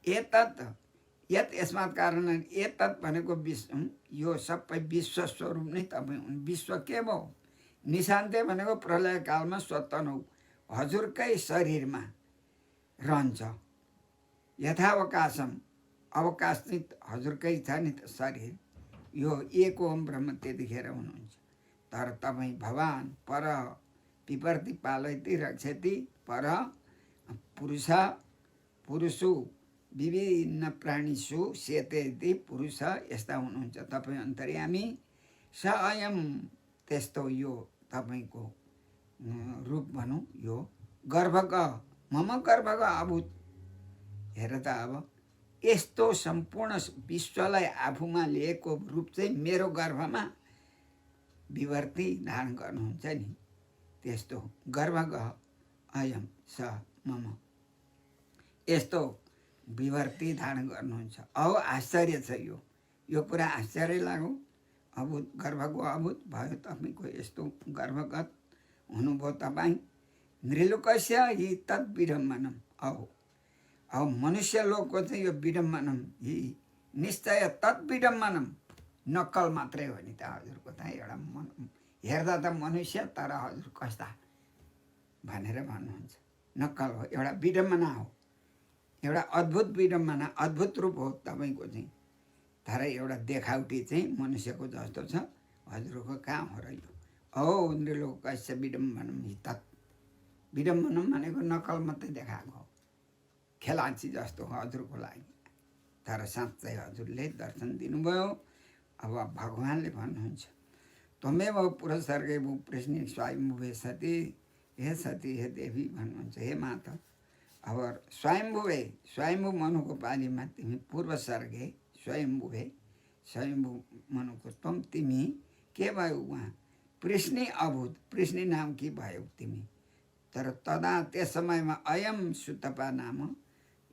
एतत् यत् यसमात् कारण एतत् भनेको विश्व, यो सबै विश्व स्वरूप नै तपाईँ हुन्। विश्व के भयो? निशान्ते भनेको प्रलय कालमा सतनौ हजुरकै शरीरमा रहन्छ। यथावकाशम अवकाश चाहिँ हजुरकै छ नि त शरीर, यो एक ओम ब्रह्म त्यतिखेर हुनुहुन्छ। तर तपाईँ भवान् पर पिपर्ति पालयति रक्षति पर पुरुष पुरुषु विभिन्न प्राणीषु सेतेति पुरुष, यस्ता हुनुहुन्छ तपाईँ अन्तर्यामी। स अयम त्यस्तो यो तपाईँको रूप भनौँ, यो गर्भक मम गर्भक अभूत। हेर त अब यस्तो सम्पूर्ण विश्वलाई आफूमा लिएको रूप चाहिँ मेरो गर्भमा विवर्ती धारण गर्नुहुन्छ नि, त्यस्तो गर्भक अयम स मम, यस्तो विवर्ती धारण गर्नुहुन्छ। औ आश्चर्य छ यो कुरा आश्चर्य लाग्यो। अभूत गर्भको अभूत भयो तपाईँको, यस्तो गर्भगत हुनुभयो तपाईँ। नृलोकस्य हि तत् विडम्बनम, औ मनुष्य लोकको चाहिँ यो विडम्बनम हि निश्चय तत् विडम्बनम, नक्कल मात्रै हो नि त हजुरको त। एउटा हेर्दा त मनुष्य तर हजुर कस्ता भनेर भन्नुहुन्छ, नक्कल हो, एउटा विडम्बना हो, एउटा अद्भुत विडम्बना, अद्भुत रूप हो तपाईँको चाहिँ। तर एउटा देखावटी चाहिँ मनुष्यको जस्तो छ, हजुरको कहाँ हो र यो? औ नृलोकस्य विडम्बनम हि तत्, विडम्बनम भनेको नक्कल मात्रै देखाएको, खेलाची जस्तो हो हजुरको लागि। तर साँच्चै हजुरले दर्शन दिनुभयो। अब भगवान्ले भन्नुहुन्छ त्वमेव पुरस्सर्गे भू पृष्णी स्वयम्भुवे सती, हे सती हे देवी भन्नुहुन्छ, हे माता। अब स्वयम्भुवे, स्वयम्भू मनुको पालीमा तिमी पूर्व सर्गे स्वयम्भुवे, स्वयम्भू मनुको तम तिमी के भयो उहाँ? पृष्णी अभूत, पृष्णी नाम कि भयो तिमी। तर तदा त्यस समयमा अयम सुतपा नाम,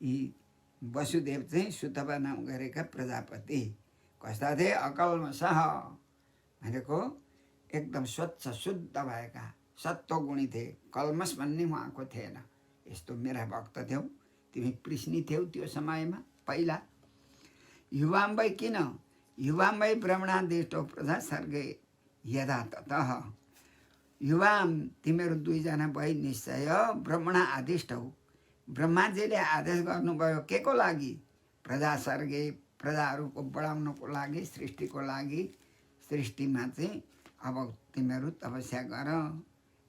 यी वसुदेव चाहिँ सुतपा नाम गरेका प्रजापति कस्ता थिए? अकल्मषः भनेको एकदम स्वच्छ शुद्ध भएका सत्वगुणी थिए, कल्मष भन्ने उहाँको थिएन। यस्तो मेरा भक्त थियौ, तिमी पृष्णी थियौ त्यो समयमा। पहिला युवाम्बै किन? युवाम्बै ब्रह्मणादिष्टो प्रजा सर्गे यदा ततः, युवाम तिमीहरू दुईजना भई निश्चय ब्रह्मण आदिष्ट हो। ब्रह्माजीले आदेश गर्नुभयो के को लागि? प्रजा सर्गे, प्रजाहरूको बढाउनको लागि, सृष्टिको लागि। सृष्टिमा चाहिँ अब तिमीहरू तपस्या गर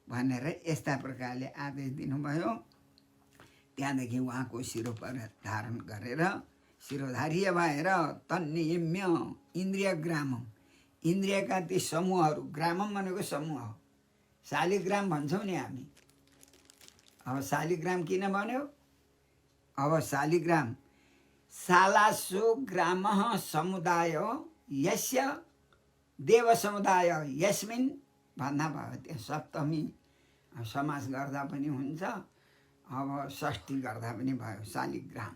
भनेर यस्ता प्रकारले आदेश दिनुभयो। त्यहाँदेखि उहाँको शिरोपर धारण गरेर शिरोधार्य भएर तन्नियम्य इन्द्रिय ग्रामम, इन्द्रियका ती समूहहरू, ग्रामम भनेको समूह हो, शालिग्राम भन्छौँ नि हामी। अब शालिग्राम किन भन्यो? अब शालिग्राम शालासु ग्राम समुदाय यस्य देव समुदाय यस्मिन् भन्दा भयो। त्यो सप्तमी समास गर्दा पनि हुन्छ, अब षष्ठी गर्दा पनि भयो। शालिग्राम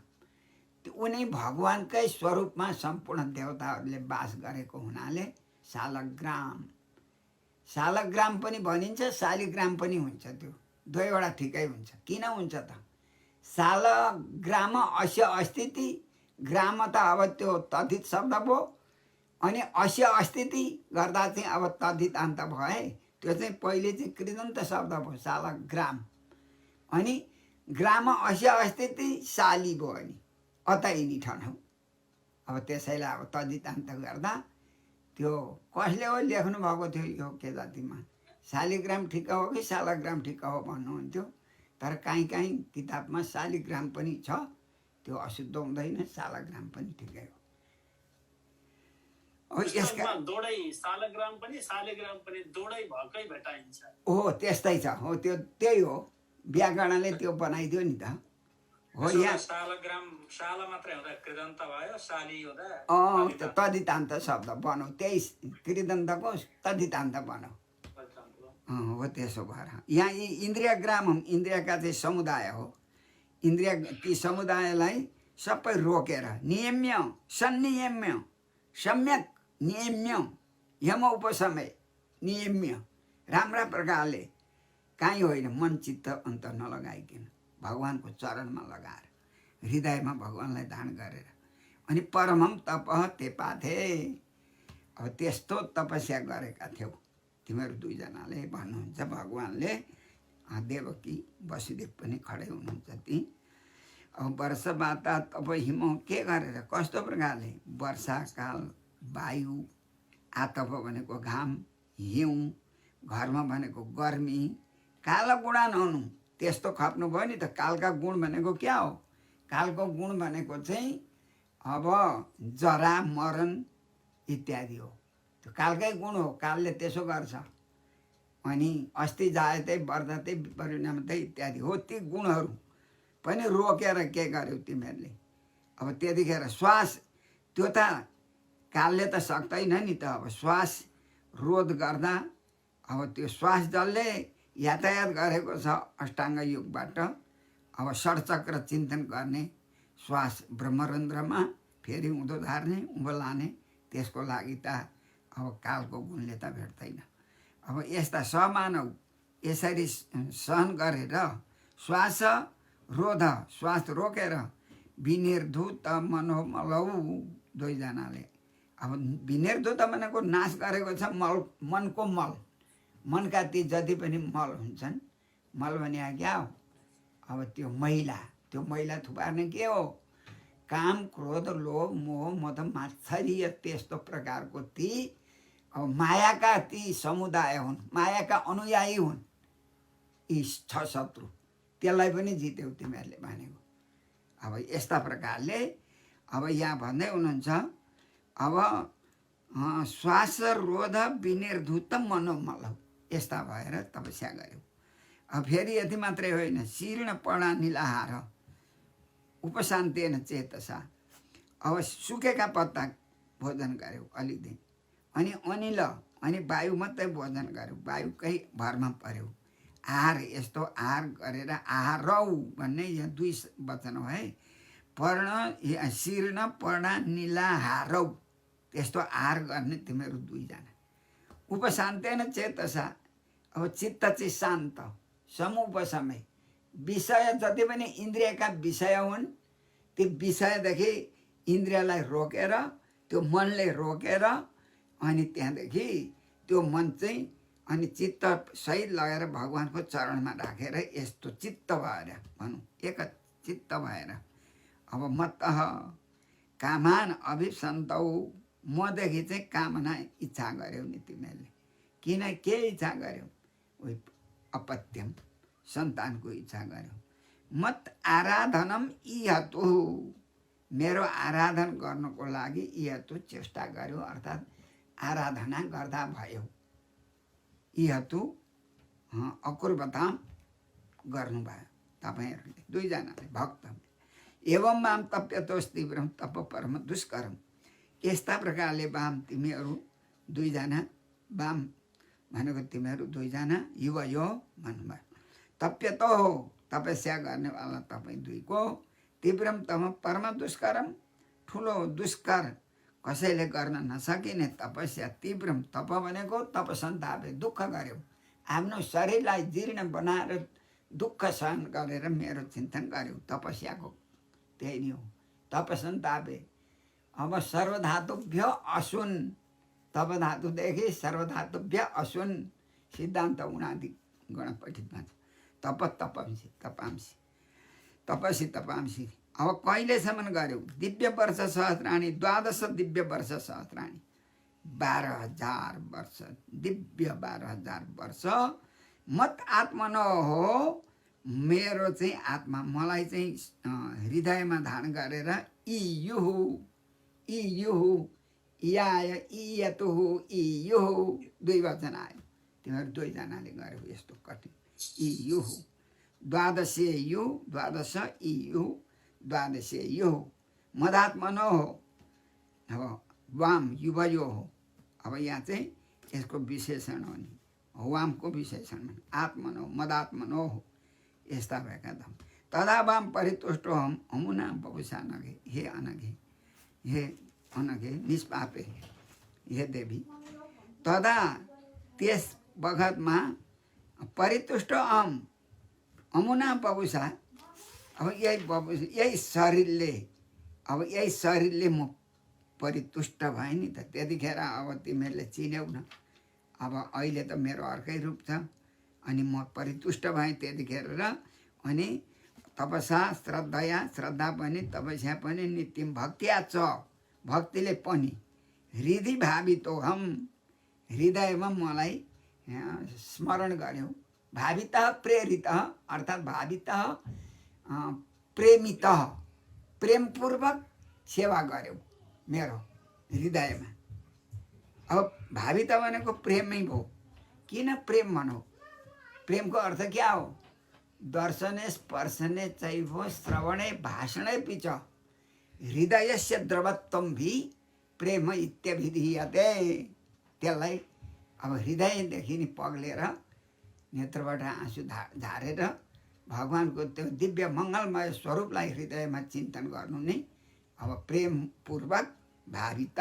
त्यो उनी भगवान्कै स्वरूपमा सम्पूर्ण देवताहरूले वास गरेको हुनाले शालग्राम, शालग्राम पनि भनिन्छ, शालिग्राम पनि हुन्छ। त्यो दुईवटा ठिकै हुन्छ। किन हुन्छ त? शालग्राम अस्य अस्तिति, ग्राम त अब त्यो तद्धित शब्द भयो, अनि अस्य अस्तिति गर्दा चाहिँ अब तद्धित अन्त भए, त्यो चाहिँ पहिले चाहिँ कृदन्त शब्द भयो शालग्राम। अनि ग्राम अस्य अस्ति साली भयो नि अतैनी ठनौ। अब त्यसैलाई अब तद्धितान्त गर्दा त्यो कसले हो लेख्नु भएको थियो यो के जातिमा शालिग्राम ठिक हो कि शालग्राम ठिक हो भन्नुहुन्थ्यो। तर काहीँ काहीँ किताबमा शालिग्राम पनि छ, त्यो अशुद्ध हुँदैन, शालग्राम पनि ठिकै हो। अब यसका पुस्तकमा दोडै शालग्राम पनि शालिग्राम पनि दोडै भएकै भेटाइन्छ। हो त्यस्तै छ, हो त्यो त्यही हो, व्याकरणले त्यो बनाइदियो नि त। हो यहाँ शालग्राम शाल मात्रै हुँदा कृदन्त भयो, शाली हुँदा त्यो तद्धितान्त शब्द बनाऊ, त्यही कृदन्तको तद्धितान्त बनाऊ। हो त्यसो भएर यहाँ यी इन्द्रिय ग्रामम इन्द्रियका चाहिँ समुदाय हो। इन्द्रिय ती समुदायलाई सबै रोकेर नियम्य सन्नियम्य सम्यक नियम्य यम उपसमय नियम्य राम्रा प्रकारले काहीँ होइन मन चित्त अन्त नलगाइकन भगवानको चरणमा लगाएर हृदयमा भगवानलाई ध्यान गरेर अनि परमम तपः तेपाथे। अब त्यस्तो तपस्या गरेका थियौ तिमीहरू दुईजनाले भन्नुहुन्छ। भगवानले देवकी वसुदेव पनि खडै हुनुहुन्छ ती। अब वर्षबाट तप हिम के गरेर कस्तो प्रकारले वर्षाकाल वायु आतप भनेको घाम हिउँ घरमा भनेको गर्मी काल गुणा नहुनु त्यस्तो खप्नु भयो नि त। कालका गुण भनेको क्या हो? कालको गुण भनेको चाहिँ अब जरा मरण इत्यादि हो, त्यो कालकै गुण हो। कालले त्यसो गर्छ। अनि अस्ति जायते वर्धते परिणामते इत्यादि हो। ती गुणहरू पनि रोकेर के गर्यौ तिमीहरूले? अब त्यतिखेर श्वास त्यो त कालले त सक्दैन नि त। अब श्वास रोध गर्दा अब त्यो श्वास जसले यातायात गरेको छ अष्टाङ्ग योगबाट अब षड्चक्र चिन्तन गर्ने श्वास ब्रह्मरन्ध्रमा फेरि उँधो धार्ने उँभो लाने त्यसको लागि त अब कालको गुणले त भेट्दैन। अब यस्ता समानव यसरी सहन गरेर श्वास रोध श्वास रोकेर विनिर्धुत मनोमलौ दुईजनाले अब विनिर्धुत भनेको नाश गरेको छ मल मनको मल मनका ती जति पनि मल हुन्छन्। मल भने क्या हो? अब त्यो मैला थुपार्ने के हो? काम क्रोध लोभ मोह मद मात्सर्य त्यस्तो प्रकारको ती अब मायाका ती समुदाय हुन्, मायाका अनुयायी हुन् यी छ शत्रु। त्यसलाई पनि जित्यौ तिमीहरूले भनेको। अब यस्ता प्रकारले अब यहाँ भन्दै हुनुहुन्छ अब श्वास रोध विनिर्धुत मनोमल यस्ता भएर तपस्या गर्यौ। अब फेरि यति मात्रै होइन शीर्ण पणा निलाहार उपशान्तेन चेतसा। अब सुकेका पत्ता भोजन गर्यौ अलिकति अनि अनिल अनि वायु मात्रै भोजन गर्यौ, वायुकै भरमा पर्यौ। आहार यस्तो आहार गरेर आहार रौ भन्ने यहाँ दुई वचन हो है। पर्ण शीर्ण पर्ण निलाहारौ त्यस्तो आहार गर्ने तिमीहरू दुईजना। उपशान्तेन चेतसा अब चित्त चाहिँ शान्त समुपशमय विषय जति पनि इन्द्रियका विषय हुन् ती विषयदेखि इन्द्रियलाई रोकेर त्यो मनले रोकेर अनि त्यहाँदेखि त्यो मन चाहिँ अनि चित्त सहित लगेर भगवानको चरणमा राखेर यस्तो चित्त भएर भनौँ एक चित्त भएर अब मत कामान अभिसन्तौ मदेखि चाहिँ कामना इच्छा गर्यौ नि तिमीहरूले। किन के इच्छा गर्यौ? उही अपत्यम सन्तानको इच्छा गर्यौ। मत आराधनम इहतु मेरो आराधन गर्नको लागि इहतु चेष्टा गर्यो अर्थात् आराधना गर्दा भयो। इहतु अकुर्वताम गर्नुभयो तपाईँहरूले दुईजनाले भक्तले। एवं वाम तप्यतोस् तीव्रम तप परम दुष्करम यस्ता प्रकारले वाम तिमीहरू दुईजना वाम भनेको तिमीहरू दुईजना युवा यो भन्नुभयो। तप्यतो हो तपस्या गर्नेवाला तपाईँ दुईको तीव्रम तम परम दुष्करम ठुलो दुष्कर कसैले गर्न नसकिने तपस्या तीव्रम तप भनेको तपसन्तापे दुःख गर्यो आफ्नो शरीरलाई जीर्ण बनाएर दुःख सहन गरेर मेरो चिन्तन गर्यो तपस्याको त्यही नै हो तपसन्तापे। अब सर्वधातुभ्य असुन तप धातुदेखि सर्वधातुभ्य असुन सिद्धान्त उनादि गणपठितमा छ। तपसी तपांसी। अब कहिलेसम्म गर्यौ? दिव्य वर्ष सहस्राणी, 12 दिव्य वर्ष सहस्राणी, 12,000 वर्ष, दिव्य 12,000 वर्ष। मत आत्मनो हो, मेरो चाहिँ आत्मा, मलाई चाहिँ हृदयमा धारण गरेर इयुहु इयुहु इयाय इयतुहु इयुहु, 2 वचन आयो। तिमीहरू 2 जनाले गर्यौ यस्तो कठिन। इयुहु 12 यु 12 इयु 12 यु मदात्मनो हो। अब वाम युवयो हो। अब यहाँ चाहिँ यसको विशेषण हो नि, वामको विशेषण आत्मनो मदात्मनो हो। यस्ता भएका धम तदा वाम परितुष्टो हम अमुना बबुसा नगे, हे अनघे, हे अनघे निष्पापे, हे देवी। तदा त्यस बखतमा परितुष्ट अमुना बबुसा, अब यही शरीरले म परितुष्ट भएँ नि त। त्यतिखेर अब तिमीहरूले चिन्यौ न। अब अहिले त मेरो अर्कै रूप छ, अनि म परितुष्ट भएँ त्यतिखेर। र अनि तपसा श्रद्धा पनि तपस्या पनि नित्यम भक्त्या च, भक्तिले पनि हृदय भावितो हम, हृदयमा मलाई स्मरण गर्यौ। भावित प्रेरित अर्थात् भावित प्रेमित, प्रेमपूर्वक सेवा गर्यौ मेरो हृदयमा। अब भावित भनेको प्रेमै भयो। किन प्रेम भनौ? प्रेमको अर्थ क्या हो? दर्शने स्पर्शने चैव श्रवणे भाषणे पिच हृदयस्य द्रवत्वम भी प्रेम इत्यभिधीयते। त्यसलाई अब हृदयदेखि नि पग्लेर नेत्रबाट आँसु झारेर भगवानको त्यो दिव्य मङ्गलमय स्वरूपलाई हृदयमा चिन्तन गर्नु नै अब प्रेमपूर्वक भावित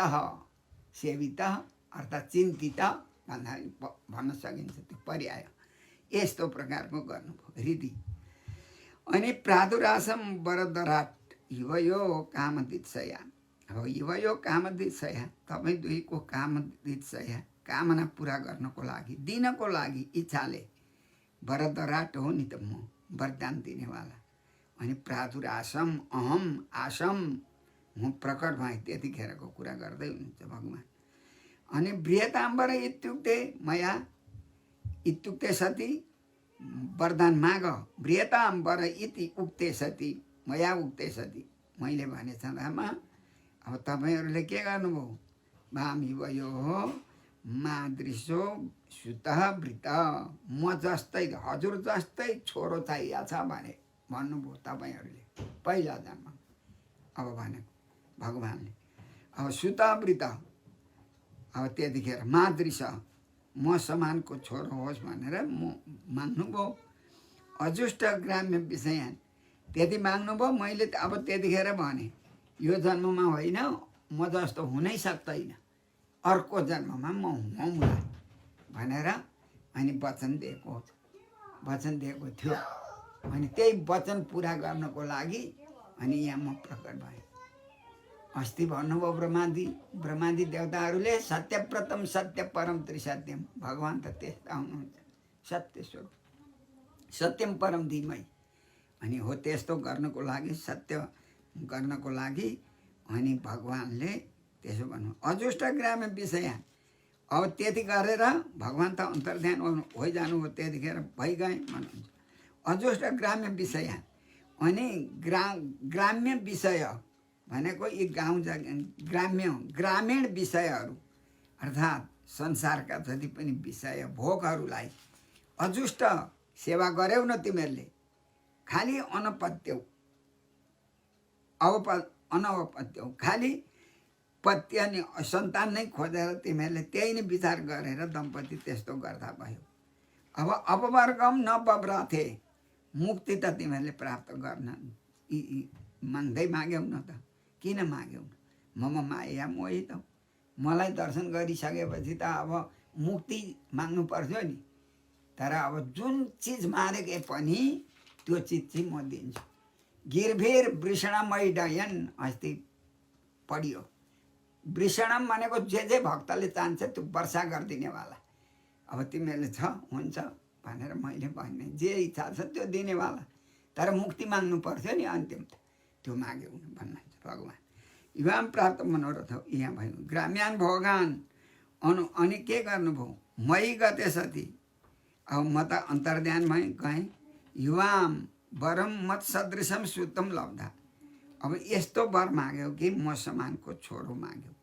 सेवित अर्थात् चिन्तित भन्न सकिन्छ। त्यो पर्याय यस्तो प्रकारको गर्नुभयो हृदय। अनि प्रादुरासम वरदराट युवयो कामदित्सया। अब युवयो कामदित्सया, तपाईँ दुईको कामदित्सया, कामना पुरा गर्नको लागि, दिनको लागि इच्छाले वरदराट हो नि त, म वरदान दिनेवाला। अनि प्रादुरासम अहम आसम, म प्रकट भएँ त्यतिखेरको कुरा गर्दै हुनुहुन्छ भगवान्। अनि बृहताम्बर इत्युक्ते मया इत्युक्ते सति, वरदान माग। बृहताम्बर इति उक्ते सति, मया उक्ते सति, मैले भने छँदामा अब तपाईँहरूले के गर्नुभयो? वाम युवयो हो मादृशो सुतः वृत, म जस्तै हजुर जस्तै छोरो चाहिएको छ भने भन्नुभयो तपाईँहरूले पहिला जन्म। अब भनेको भगवान्ले अब सुतवृत, अब त्यतिखेर मादृश म समानको छोरो होस् भनेर म माग्नुभयो। अजुष्ट ग्राम्य विषयान, त्यति माग्नुभयो। मैले अब त्यतिखेर भने यो जन्ममा होइन, म जस्तो हुनै सक्दैन, अर्को जन्ममा म हुँला भनेर अनि वचन दिएको थियो। अनि त्यही वचन पुरा गर्नको लागि अनि यहाँ म प्रकट भएँ। अस्ति भन्नुभयो ब्रह्मादि देवताहरूले सत्यप्रथम सत्य परम त्रिसत्यम, भगवान् त त्यस्ता हुनुहुन्छ, सत्य स्वरूप, सत्यम परम धीमय। अनि हो त्यस्तो गर्नको लागि, सत्य गर्नको लागि अनि भगवान्ले त्यसो भन्नु। अजुष्ट ग्राम्य विषय, अब त्यति गरेर भगवान् त अन्तर्ध्यान होइजानु हो, त्यतिखेर भइगए भन्नुहुन्छ। अजुष्ट ग्राम्य विषय, अनि ग्राम्य विषय भनेको यी गाउँ ग्रामीण विषयहरू अर्थात् संसारका जति पनि विषय भोगहरूलाई अजुष्ट सेवा गर्यौ न तिमीहरूले, खालि अनपत्यौ अनवपत्यौ, खालि पत्य अनि सन्तान नै खोजेर तिमीहरूले त्यही नै विचार गरेर दम्पति त्यस्तो गर्दा भयो। अब अपवर्गम न बब्राथे, मुक्ति त तिमीहरूले प्राप्त गर्न माग्दै माग्यौ न त। किन माग्यौ? मम माया मोहित, मलाई दर्शन गरिसकेपछि त अब मुक्ति माग्नु पर्थ्यो नि। तर अब जुन चिज मागेके पनि त्यो चिज चाहिँ म दिन्छु। गिरभिर वृषणमय डयन, अस्ति पढियो। वृषणम भनेको जे भक्तले चाहन्छ त्यो वर्षा गरिदिनेवाला। अब तिमीहरूले छ हुन्छ भनेर मैले भन्ने जे इच्छा छ त्यो दिनेवाला तर मुक्ति माग्नु पर्थ्यो नि अन्तिम त त्यो माग्यो भन्नुहुन्छ भगवान् युवाम प्राप्त मनोरथ यहाँ भयो ग्राम्यान भोगान अनि के गर्नुभयो मै गते सती अब म त अन्तर्ध्यान भएँ गएँ युवाम वरम मत सदृशम सुतम लब्धा अब यस्तो वर माग्यो कि म समानको छोरो माग्यो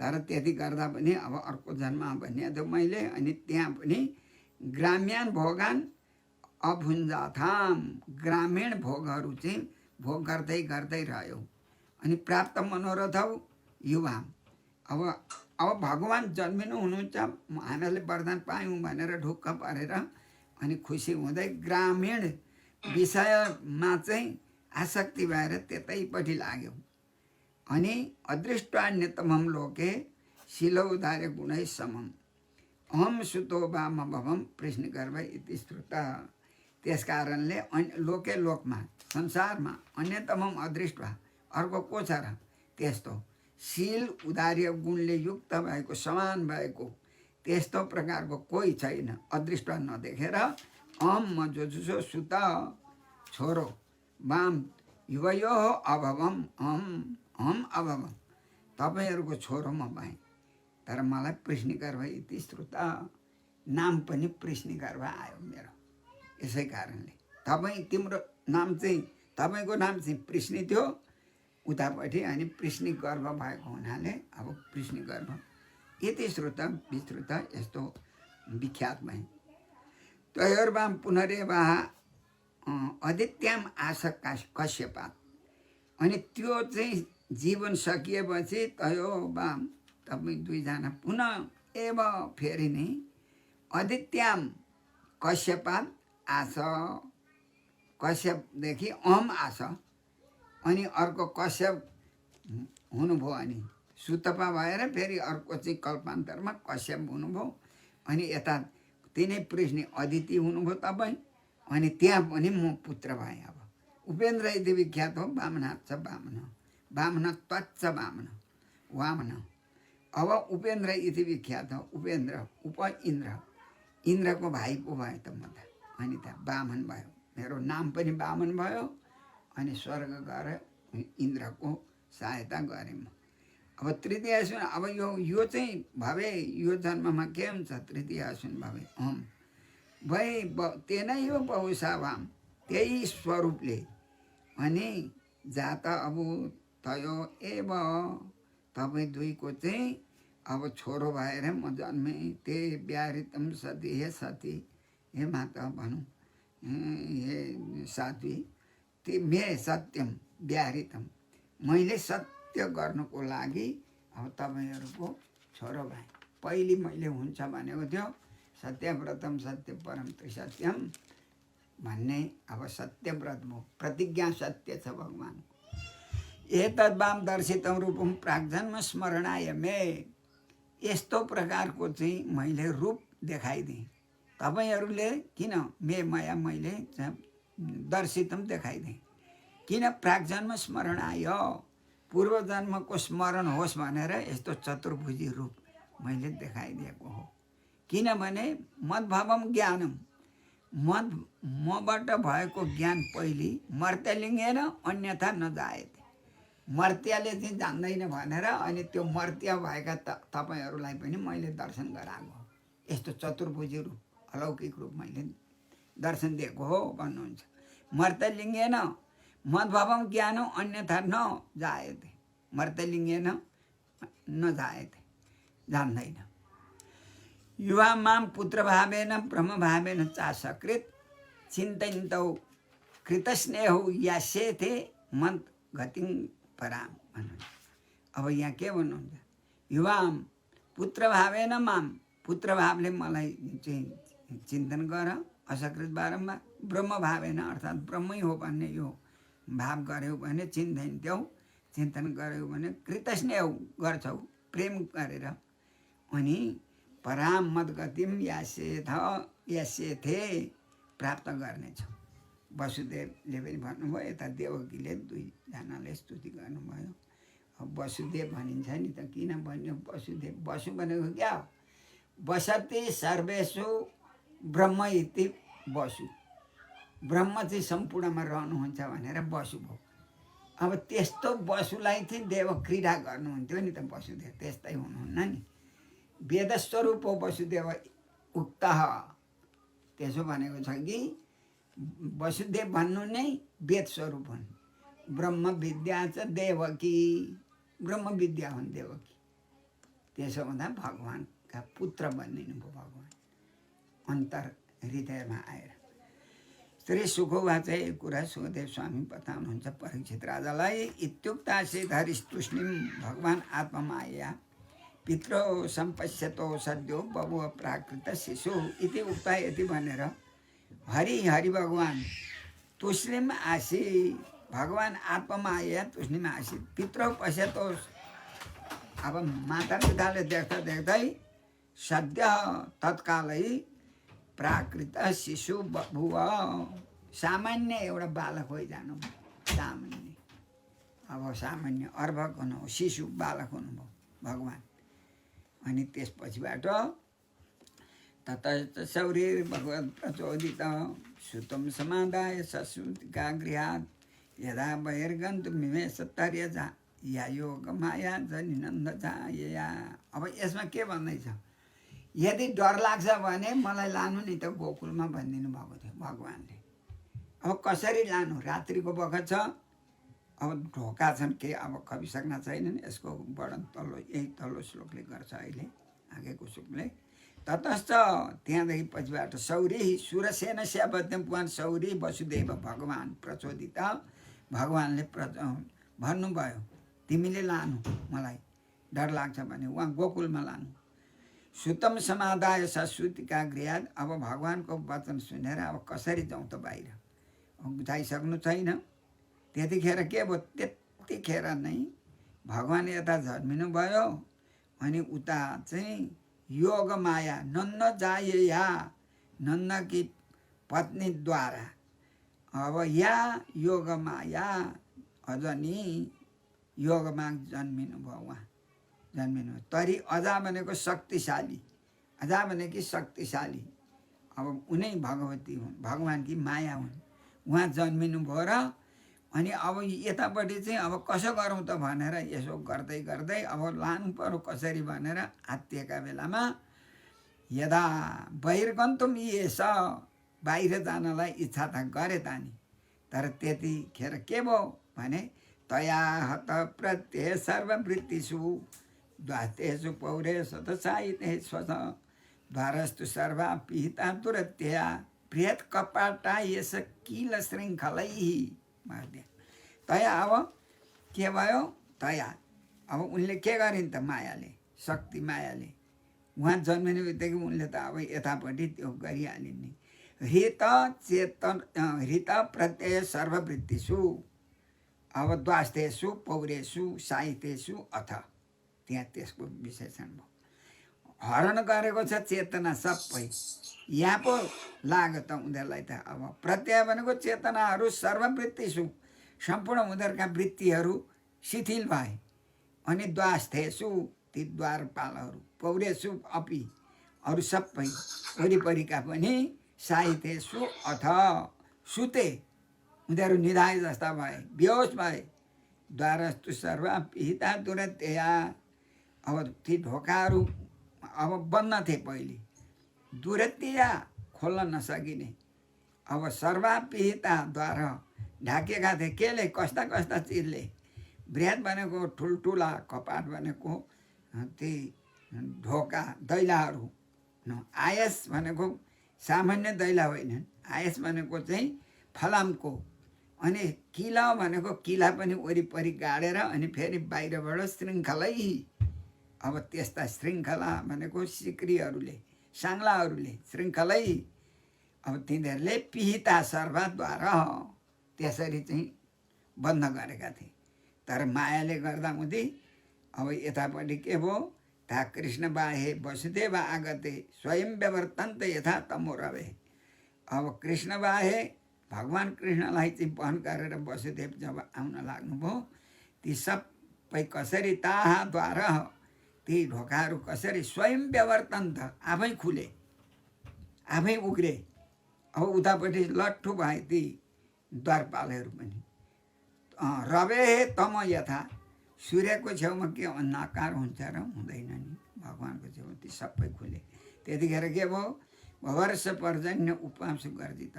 तर त्यति गर्दा पनि अब अर्को जन्म भने त मैले अनि त्यहाँ पनि ग्राम्यान भोगान अभुन्जाथाम ग्रामीण भोगहरू चाहिँ भोग गर्दै गर्दै रह्यो अनि प्राप्त मनोरथ युवाम अब भगवान् जन्मिनु हुनुहुन्छ हामीहरूले वरदान पायौँ भनेर ढुक्क परेर अनि खुसी हुँदै ग्रामीण विषयमा चाहिँ आसक्ति भएर त्यतैपट्टि लाग्यो अनि अदृष्टान्यतमम लोके शिलौदार्य गुणै समम अहम सुतो वाम भवम कृष्ण गर्भ इति श्रुत त्यस कारणले लोके लोकमा संसारमा अन्यतमम अदृष्ट अर्को को छ र त्यस्तो शील उदार्य गुणले युक्त भएको समान भएको त्यस्तो प्रकारको कोही छैन अदृष्ट नदेखेर अहम म जो सुत छोरो वाम युवयो अभवम अहम अभवम तपाईँहरूको छोरो म भएँ तर मलाई पृश्निगर्भ इति श्रुत नाम पनि पृश्निगर्भ आयो मेरो यसै कारणले तिम्रो नाम चाहिँ तपाईँको नाम चाहिँ पृश्नि थियो उतापट्टि अनि पृश्निगर्भ भएको हुनाले अब पृश्निगर्भ यति श्रुत विश्रुत यस्तो विख्यात भए तयोर्वाम पुनरेवाह अदित्याम आश कश्यपात अनि त्यो चाहिँ जीवन सकिएपछि तयो वाम तपाईँ दुईजना पुनः एव फेरि नै अदित्याम कश्यपात आश कश्यपदेखि अहम आश अनि अर्को कश्यप हुनुभयो अनि सुतपा भएर फेरि अर्को चाहिँ कल्पान्तरमा कश्यप हुनुभयो अनि यता तिनै पृष्ण अदिति हुनुभयो तपाईँ अनि त्यहाँ पनि म पुत्र भएँ अब उपेन्द्र यदि विख्यात हो वामनाथ वामन वामन त्वच्च वामन वामन अब उपेन्द्र इति विख्यात हो उपेन्द्र इन्द्रको भाइ पो भयो त म त अनि त वामन भयो मेरो नाम पनि वामन भयो अनि स्वर्ग गएर इन्द्रको सहायता गरेँ म अब तृतीय सुन अब यो चाहिँ भवे यो जन्ममा के हुन्छ तृतीय सुन भवे भई तेनै हो बहुसा वाम त्यही स्वरूपले अनि जात अब तयो एव तपाईँ दुईको चाहिँ अब छोरो भएर म जन्मेँ त्यही व्याहृतम सती हे सती हे माता भनौँ हे साध्वी ते मे सत्यम व्याहृतम मैले सत्य गर्नुको लागि अब तपाईँहरूको छोरो भएँ पहिले मैले हुन्छ भनेको थियो सत्यव्रतम सत्य परम त्रिसत्यम भन्ने अब सत्यव्रत भयो प्रतिज्ञा सत्य छ भगवान् एतद् वाम दर्शितम रूपम प्राग्जन्म स्मरणाय मे यस्तो प्रकारको चाहिँ मैले रूप देखाइदिएँ तपाईँहरूले किन माया मैले दर्शितम देखाइदिएँ किन प्राग्जन्म स्मरणाय पूर्व जन्मको स्मरण होस् भनेर यस्तो चतुर्भुजी रूप मैले देखाइदिएको हो किनभने मद्भावम ज्ञानम मबाट भएको ज्ञान पहिले मर्त्यलिङ्गेन अन्यथा नजायते मर्त्याले चाहिँ जान्दैन भनेर अनि त्यो मर्त्य भएका तपाईँहरूलाई पनि मैले दर्शन गराएको हो यस्तो चतुर्भुजी रूप अलौकिक रूप मैले दर्शन दिएको हो भन्नुहुन्छ मर्त्यलिङ्गेन मद्भावम ज्ञानम अन्यथा न जायते मर्त्यलिङ्गेन नजायते जान्दैन युवा माम पुत्रभावेन ब्रह्मभावेन चासकृत चिन्तयन्तौ कृतस्नेहौ यास्येथे मत गतिं पराम भन्नुहुन्छ अब यहाँ के भन्नुहुन्छ युवाम पुत्रभावेन माम पुत्रभावले मलाई चाहिँ चिन्तन गर असकृत बारम्बार ब्रह्मभावेन अर्थात् ब्रह्मै हो भन्ने यो भाव गऱ्यौ भने चिन्तयन्तौ चिन्तन गऱ्यौ भने कृतस्नेहौ गर्छौ प्रेम गरेर अनि पराम मद्गतिम यास्येथे प्राप्त गर्नेछौ वसुदेवले पनि भन्नुभयो यता देवकीले दुईजनाले स्तुति गर्नुभयो अब वसुदेव भनिन्छ नि त किन भन्यो वसुदेव वसु भनेको क्या हो वसति सर्वेषु ब्रह्म इति वसु, ब्रह्म चाहिँ सम्पूर्णमा रहनुहुन्छ भनेर वसु भयो। अब त्यस्तो वसुलाई चाहिँ देव क्रीडा गर्नुहुन्थ्यो नि त वसुदेव, त्यस्तै हुनुहुन्न नि। वेदस्वरूप हो वसुदेव उक्त, त्यसो भनेको छ कि वसुदेव भन्नु नै वेद स्वरूप हुन्। ब्रह्म विद्या च देवकी, ब्रह्म विद्या हुन् देवकी। त्यसो हुँदा भगवान्का पुत्र बनिनु भयो भगवान् अन्तर हृदयमा आएर। श्री सुखोवाच एक कुरा सुखदेव स्वामी बताउनुहुन्छ परीक्षित राजालाई। इत्युक्तासीत् हरिस्तुष्णिम भगवान् आत्ममाया पित्रो सम्पश्यतो सद्यो बभुव प्राकृत शिशु इति उक्ता यति भनेर हरि भगवान् तुष्णिम आसी, भगवान् आत्ममाया तुष्णिम आसी पित्रो पश्यतो। अब माता पिताले देख्दा देख्दै सद्य तत्कालै प्राकृत शिशु बभुव, सामान्य एउटा बालक भइजानु भयो। सामान्य, अब सामान्य अर्भक हुनु, शिशु बालक हुनुभयो भगवान्। अनि त्यसपछिबाट तत शौर्य भगवत् प्रचोदित सुतम समादाय ससुतिका गृहात् यदा बहिर्गन्तुमिमे सत्तर्यजा या योग माया जनिनन्द या। अब यसमा के भन्दैछ, यदि डर लाग्छ भने मलाई लानु नि त गोकुलमा भनिदिनु भएको थियो भगवान्ले। अब कसरी लानु, रात्रिको बखत छ, अब ढोका छन्, के अब खपिसक्न छैनन्। यसको वर्णन तल्लो यही तल्लो श्लोकले गर्छ अहिले, आगेको श्लोकले। ततश्च त्यहाँदेखि पछिबाट सौरी सुरसेन स्यापत्यम पुवान सौरी वसुदेव भगवान् प्रचोदित, भगवान्ले भन्नुभयो तिमीले लानु, मलाई डर लाग्छ भने उहाँ गोकुलमा लानु। सुतम समादाय ससुतिका गृहात्, अब भगवान्को वचन सुनेर अब कसरी जाउँ त बाहिर, जाइसक्नु छैन। त्यतिखेर के भयो, त्यतिखेर नै भगवान् यता झर्मिनु भयो। अनि उता चाहिँ योग माया नन्न जाया, नन्दकी पत्नीद्वारा अब या योग माया अझ नि योगमा जन्मिनु भयो उहाँ, जन्मिनु। तरी अजा भनेको शक्तिशाली, अजा भनेको शक्तिशाली, अब उनै भगवती हुन्, भगवान्की माया हुन्। उहाँ जन्मिनु भयो र अनि अब यतापट्टि चाहिँ अब कसो गरौँ त भनेर यसो गर्दै गर्दै अब लानु पर्यो कसरी भनेर आत्तिएका बेलामा यदा बहिर्गन्तुम येस, बाहिर जानलाई इच्छा त गरे त नि, तर त्यतिखेर के भयो भने तया हत प्रत्यय सर्ववृत्तिषु द्वास्तेषु पौरेषु त साहित्य स्वस द्वारस्तु सर्वा पिहिता दुरत्यया बृहत् कपाटा यस किल श्रृङ्खलै मार्दिया। तया अब के भयो, तया अब उनले के गरिन् त मायाले, शक्ति मायाले उहाँ जन्मिने बित्तिकै उनले त अब यतापट्टि त्यो गरिहालिन् नि। हृत चेतन हृत प्रत्यय सर्ववृत्तिषु, अब द्वास्तेषु पौरेषु साहित्येषु अथ, त्यहाँ त्यसको विशेषण भयो। हरण गरेको छ चेतना सबै, यहाँ पो लाग्यो त उनीहरूलाई त। अब प्रत्यय भनेको चेतनाहरू सर्ववृत्तिषु, सम्पूर्ण उनीहरूका वृत्तिहरू शिथिल भए। अनि द्वास्थेषु ती द्वारपालहरू, पौरेषु अपि अरू सबै वरिपरिका पनि, साहित्येषु अथ सुते उनीहरू निधाए जस्ता भए, बेहोस भए। द्वारस्तु सर्वा पिहिता दुरत्यया, अब ती ढोकाहरू अब बन्द थिए पहिले, दुरत्यया खोल्न नसकिने। अब सर्वा पिहिता द्वार ढाकेका थिए, केले, कस्ता कस्ता चिजले। बृहत भनेको ठुल्ठुला, कपाट भनेको ती ढोका दैलाहरू। आयस भनेको सामान्य दैला होइनन्, आयस भनेको चाहिँ फलामको। अनि किला भनेको किला पनि वरिपरि गाडेर अनि फेरि बाहिरबाट श्रृङ्खलै, अब त्यस्ता श्रृङ्खला भनेको सिक्रीहरूले, साङ्लाहरूले श्रृङ्खलै, अब तिनीहरूले पिहिता सर्वद्वारा त्यसरी चाहिँ बन्द गरेका थिए। तर मायाले गर्दा हुँदै अब यतापट्टि के भयो, ता कृष्ण बाहे वसुदेव आगते स्वयं व्यवर्तन्त यथा तमो रवे। अब कृष्ण बाहे भगवान् कृष्णलाई चाहिँ वहन गरेर वसुदेव जब आउन लाग्नुभयो, ती सबै कसरी ताहाद्वारा ती ढोकाहरू कसरी स्वयं व्यवर्तन्त आफै खुले, आफै उग्रे। अब उतापट्टि लट्ठु भए ती द्वारपालहरू पनि। रवे तम यथा, सूर्यको छेउमा के अन्धकार हुन्छ र हुँदैन नि, भगवान्को छेउमा ती सबै खुले। त्यतिखेर के भयो, वर्ष पर्जन्य उपांशु गर्जित।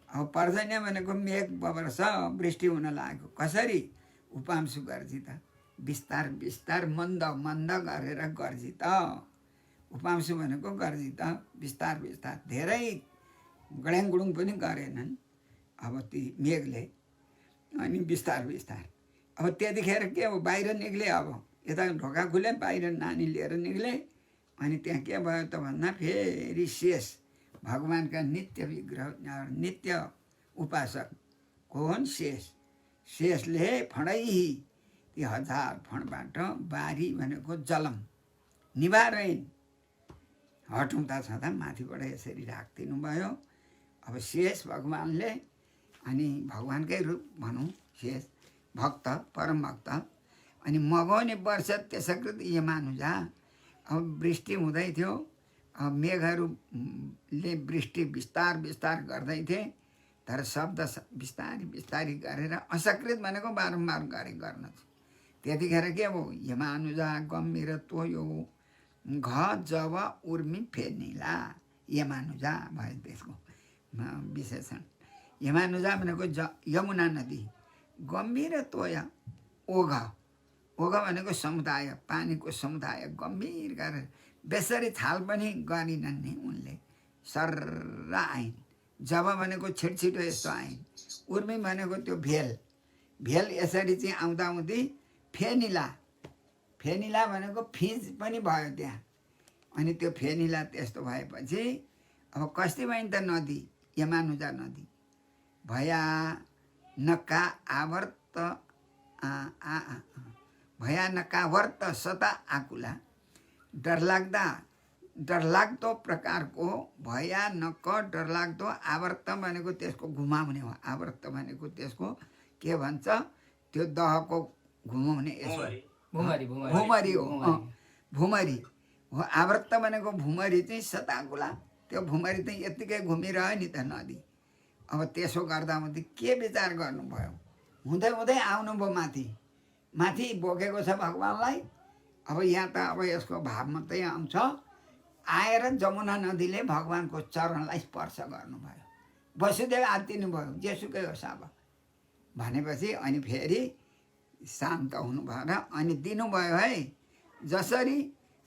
अब पर्जन्य भनेको मेघ वर्ष वृष्टि हुन लागेको, कसरी उपांशु गर्जित, बिस्तार बिस्तार मन्द मन्द गरेर गर्जित। उपांशु भनेको गर्जित, बिस्तार बिस्तार, धेरै गड्याङ गुडुङ पनि गरेनन् अब ती मेघले, अनि बिस्तार बिस्तार। अब त्यतिखेर के अब बाहिर निक्ले, अब यता ढोका खुले, बाहिर नानी लिएर निक्ले। अनि त्यहाँ के भयो त भन्दा फेरि शेष भगवान्का नित्य विग्रह, नित्य उपासक को हुन् शेष। शेषले फणै ती 1000 फणबाट बारी भनेको जलम निवारण हटाउँदा छँदा माथिबाट यसरी राखिदिनु भयो। अब शेष भगवान्ले, अनि भगवान्कै रूप भनौँ शेष, भक्त परम भक्त। अनि मगाउने वर्ष त्यसकृत यमानुजा। अब वृष्टि हुँदै थियो, अब मेघहरूले वृष्टि बिस्तार बिस्तार गर्दै थिए, तर शब्द बिस्तारी बिस्तारी गरेर असकृत भनेको बारम्बार गर्न। त्यतिखेर के भयो, यमानुजा गम्भीर तोयो घ जब उर्मी फेर्निला, यमानुजा भयो त्यसको विशेषण। यमानुजा भनेको यमुना नदी, गम्भीर तोय ओघ, ओघ भनेको समुदाय, पानीको समुदाय गम्भीर गरेर बेसरी छाल पनि गरिनन् नि उनले, सर्र आइन्। जब भनेको छिटछिटो यस्तो आइन्। उर्मी भनेको त्यो भेल, भेल यसरी चाहिँ आउँदा आउँदै फेनिला, फेनिला भनेको फिज पनि भयो त्यहाँ। अनि त्यो फेनिला त्यस्तो भएपछि अब कस्ती भयो त नदी, यमानुजा नदी भया नका आवर्त भया नकावर्त सता आकुला, डरलाग्दो प्रकारको भया नक डरलाग्दो, आवर्त भनेको त्यसको घुमाउने हो, आवर्त भनेको त्यसको के भन्छ, त्यो दहको घुमाउने, यसो भुमरी हो, भुमरी हो। आवर्त भनेको भुमरी चाहिँ सताकुला, त्यो भुमरी चाहिँ यत्तिकै घुमिरह्यो नि त नदी। अब त्यसो गर्दा मात्रै के विचार गर्नुभयो, हुँदै हुँदै आउनुभयो माथि, माथि बोकेको छ भगवान्लाई। अब यहाँ त अब यसको भाव मात्रै आउँछ। आएर जमुना नदीले भगवान्को चरणलाई स्पर्श गर्नुभयो, वसुदेव आत्तिनु भयो, जेसुकै होस् अब भनेपछि अनि फेरि शान्त हुनुभयो र अनि दिनुभयो है, जसरी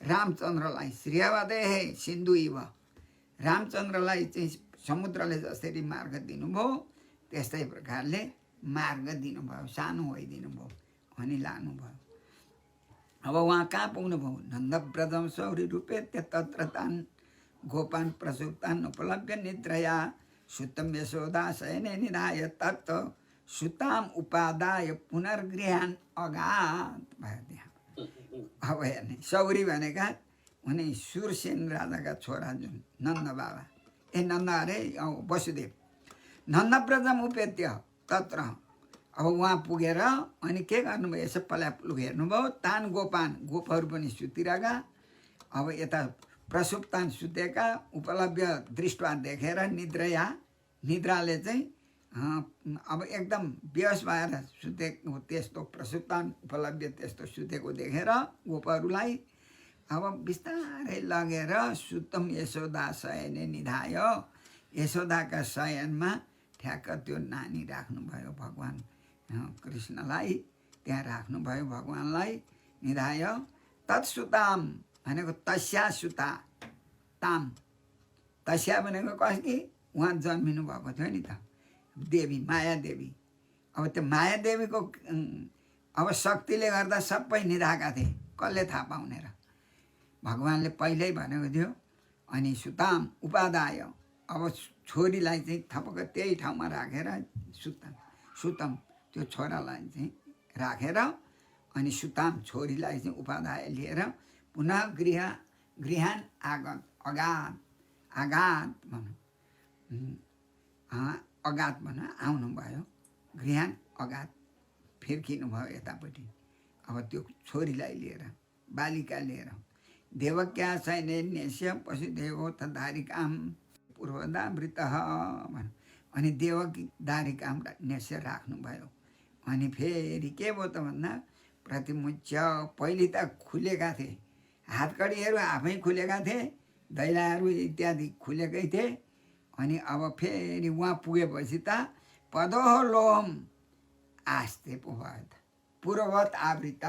रामचन्द्रलाई श्रीयावादे हे सिन्धु इव, रामचन्द्रलाई चाहिँ समुद्रले जसरी मार्ग दिनुभयो त्यस्तै प्रकारले मार्ग दिनुभयो, सानो होइदिनु भयो अनि लानुभयो। अब उहाँ कहाँ पुग्नुभयो, नन्दव्रजम सौरी रूपे तत्र तान् गोपान प्रसुप्तान् उपलभ्य निद्रया, सुतम यशोदा शयने निधाय तत् सुताम उपादाय पुनर्गृहान अगात भयो त्यहाँ। अब हेर्ने सौरी भनेका उनी सुरसेन राजाका छोरा जुन नन्द बाबा, नन्द अरे वसुदेव, नन्दव्रजम उपेत्य तत्र। अब उहाँ पुगेर अनि के गर्नुभयो, यसो पल्याप्लुक हेर्नुभयो, तान गोपान, गोपहरू पनि सुतिरहेका, अब यता प्रसुप्तान सुतेका, उपलब्ध दृष्टवा देखेर निद्रया, निद्राले चाहिँ अब एकदम बेहोस भएर सुतेको, त्यस्तो प्रसुप्तान उपलब्ध त्यस्तो सुतेको देखेर गोपहरूलाई अब बिस्तारै लगेर सुतम यशोदा शयने निधायो, यशोदाका शयनमा ठ्याक्क त्यो नानी राख्नुभयो भगवान् कृष्णलाई, त्यहाँ राख्नुभयो भगवान्लाई निधायो। तत्सुताम भनेको तस्या सुता, ताम तस्या भनेको कसकी, उहाँ जन्मिनु भएको थियो नि त देवी, माया देवी। अब त्यो माया देवीको अब शक्तिले गर्दा सबै निधाएका थिए, कसले थाहा पाउने र, भगवान्ले पहिल्यै भनेको थियो। अनि सुताम उपादाय, अब छोरीलाई चाहिँ थपक्क त्यही ठाउँमा राखेर सुतम त्यो छोरालाई चाहिँ राखेर, अनि सुताम छोरीलाई चाहिँ उपादाय लिएर पुनः गृहान आगत, आगात भनौँ, अगात भनौँ, आउनुभयो, गृहान अगात फिर्किनुभयो यतापट्टि। अब त्यो छोरीलाई लिएर, बालिका लिएर, देवक्या सैन्य पशुदेवो तदारिकाम पूर्वदामृतः भन्नु। अनि देवकी दारिकाम नेस्य राख्नुभयो। अनि फेरि के भयो त भन्दा प्रतिमुच्य पहिले त खुलेका थिए, हातकडीहरू आफै खुलेका थिए, दैलाहरू इत्यादि खुलेकै थिए। अनि अब फेरि उहाँ पुगेपछि त पदोह लोहम आस्ते पो भयो त पूर्ववत आवृत।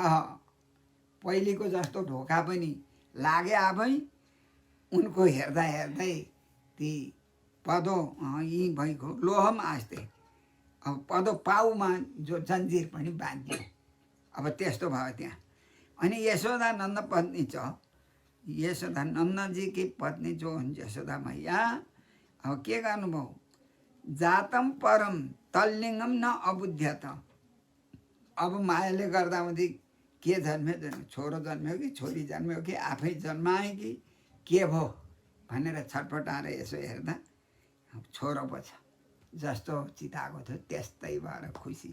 पहिलेको जस्तो ढोका पनि लागे आफै, उनको हेर्दा हेर्दै ती पदो यी भएको लोहम आस्ते, अब पदो पाउमा जो जन्जिर पनि बाँधियो। अब त्यस्तो भयो त्यहाँ। अनि यशोदा नन्द पत्नी छ, यशोदा नन्दजीकी पत्नी जो हुन् यशोदा मैया, अब के गर्नुभयो? जातम परम तल्लिङ्गम न अबुध्यत। अब मायाले गर्दामध्ये के जन्म्यो, छोरो जन्म्यो कि छोरी जन्म्यो कि आफै जन्माए कि के भयो भनेर छटपटाएर यसो हेर्दा छोरो पो छ, जस्तो चिताएको थियो त्यस्तै भएर खुसी।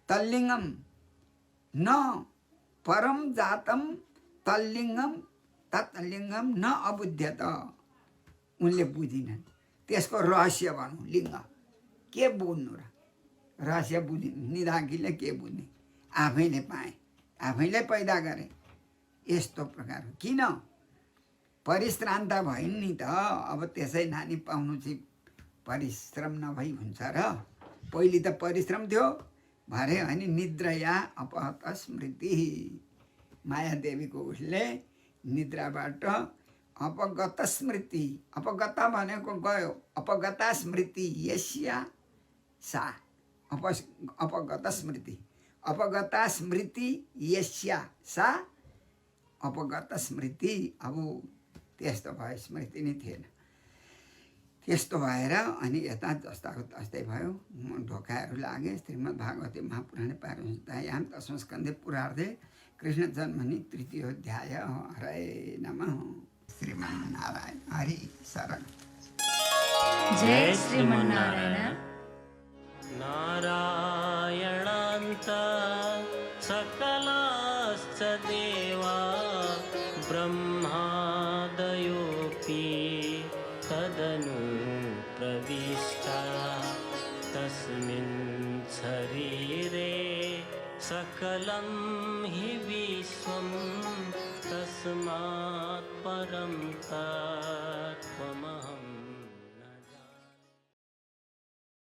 तल्लिङ्गम न परम जातम तल्लिङ्गम तत्लिङ्गम न अबुध्यत। उनले बुझिनन् त्यसको रहस्य भनौँ। लिङ्ग के बुझ्नु र, रहस्य बुझ्नु निधाकीले के बुझ्ने, आफैले पाएँ, आफैले पैदा गरे। यस्तो प्रकार किन परिश्रान्त भइन् नि त। अब त्यसै नानी पाउनु चाहिँ परिश्रम नभई हुन्छ र? पहिले त परिश्रम थियो भरे होइन। निद्रया अपहत स्मृति, मायादेवीको उसले निद्राबाट अपगत स्मृति, अपगत भनेको गयो, अपगता स्मृति यस्या सा, अपगत स्मृति, अपगता स्मृति यस्या सा, अपगत स्मृति। अब त्यस्तो भयो, स्मृति नै थिएन। त्यस्तो भएर अनि यता जस्ताको तस्तै भयो। ढोकाहरू लागे। श्रीमद् भागवते महापुराणे पारमहंस्याम दशम स्कन्धे पुरार्धे कृष्ण जन्मनि तृतीय अध्याय। हरे नमः। श्रीमन्नारायण हरि शरण। जय श्रीमन्नारायण। नारायणान्त सकलाश्च देवा ब्रह्मादयोऽपि तदनु प्रविष्टा तस्मिन् शरीरे सकलं हि विश्वम्